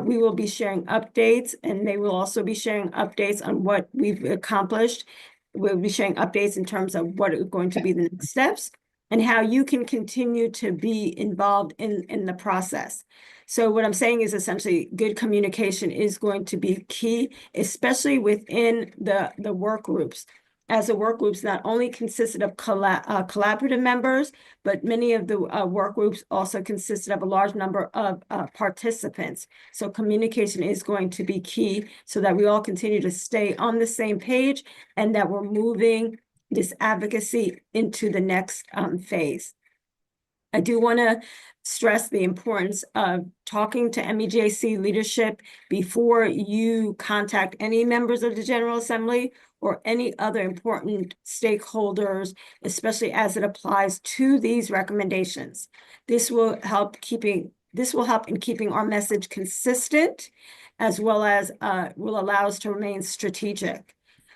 We will be sharing updates, and they will also be sharing updates on what we've accomplished. We'll be sharing updates in terms of what are going to be the next steps. and how you can continue to be involved in the process. So what I'm saying is essentially good communication is going to be key, especially within the work groups. As the work groups not only consisted of collaborative members, but many of the work groups also consisted of a large number of participants. So communication is going to be key so that we all continue to stay on the same page and that we're moving this advocacy into the next phase. I do want to stress the importance of talking to MEJC leadership before you contact any members of the General Assembly or any other important stakeholders, especially as it applies to these recommendations. This will help in keeping our message consistent, as well as will allow us to remain strategic.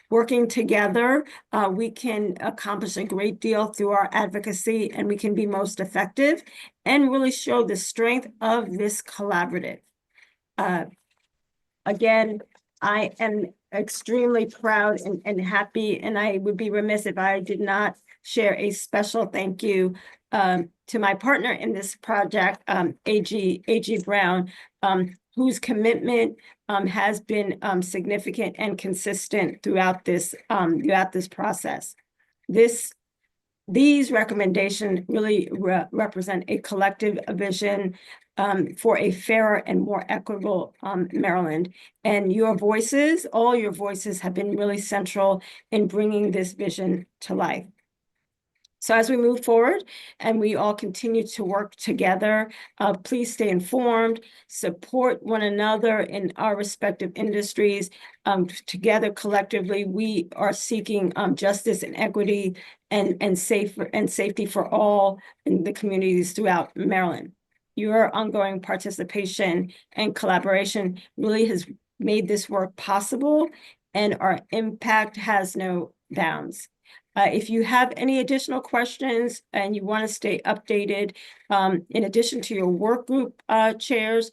Working together, we can accomplish a great deal through our advocacy, and we can be most effective and really show the strength of this collaborative. Again, I am extremely proud and happy, and I would be remiss if I did not share a special thank you to my partner in this project, A.G. Brown, whose commitment has been significant and consistent throughout this process. These recommendations really represent a collective vision for a fairer and more equitable Maryland. And your voices, all your voices, have been really central in bringing this vision to life. So as we move forward and we all continue to work together, please stay informed, support one another in our respective industries. Together, collectively, we are seeking justice and equity and safety for all in the communities throughout Maryland. Your ongoing participation and collaboration really has made this work possible, and our impact has no bounds. If you have any additional questions and you want to stay updated, in addition to your work group chairs,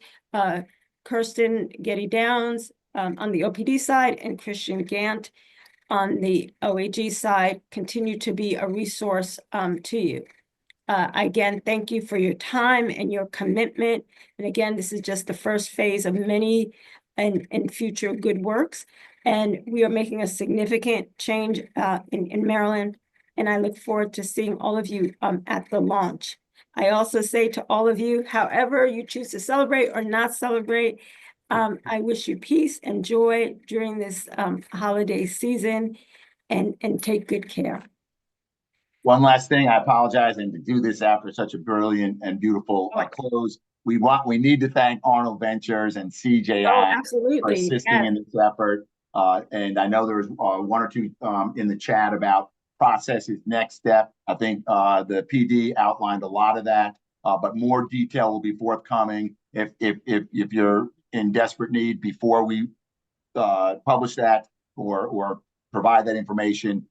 Kirsten Getty Downs on the OPD side and Christian Gant on the OAG side continue to be a resource to you. Again, thank you for your time and your commitment. And again, this is just the first phase of many and future good works. And we are making a significant change in Maryland. And I look forward to seeing all of you at the launch. I also say to all of you, however you choose to celebrate or not celebrate, I wish you peace and joy during this holiday season, and take good care. One last thing, I apologize, and to do this after such a brilliant and beautiful close, we need to thank Arnold Ventures and CJI for assisting in this effort. And I know there was one or two in the chat about processes next step. I think the PD outlined a lot of that, but more detail will be forthcoming. If you're in desperate need before we publish that or provide that information,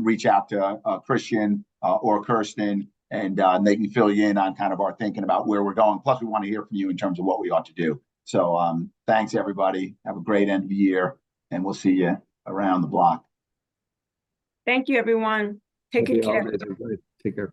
reach out to Christian or Kirsten, and they can fill you in on kind of our thinking about where we're going. Plus, we want to hear from you in terms of what we ought to do. So thanks, everybody. Have a great end of the year, and we'll see you around the block. Thank you, everyone. Take good care. Take care.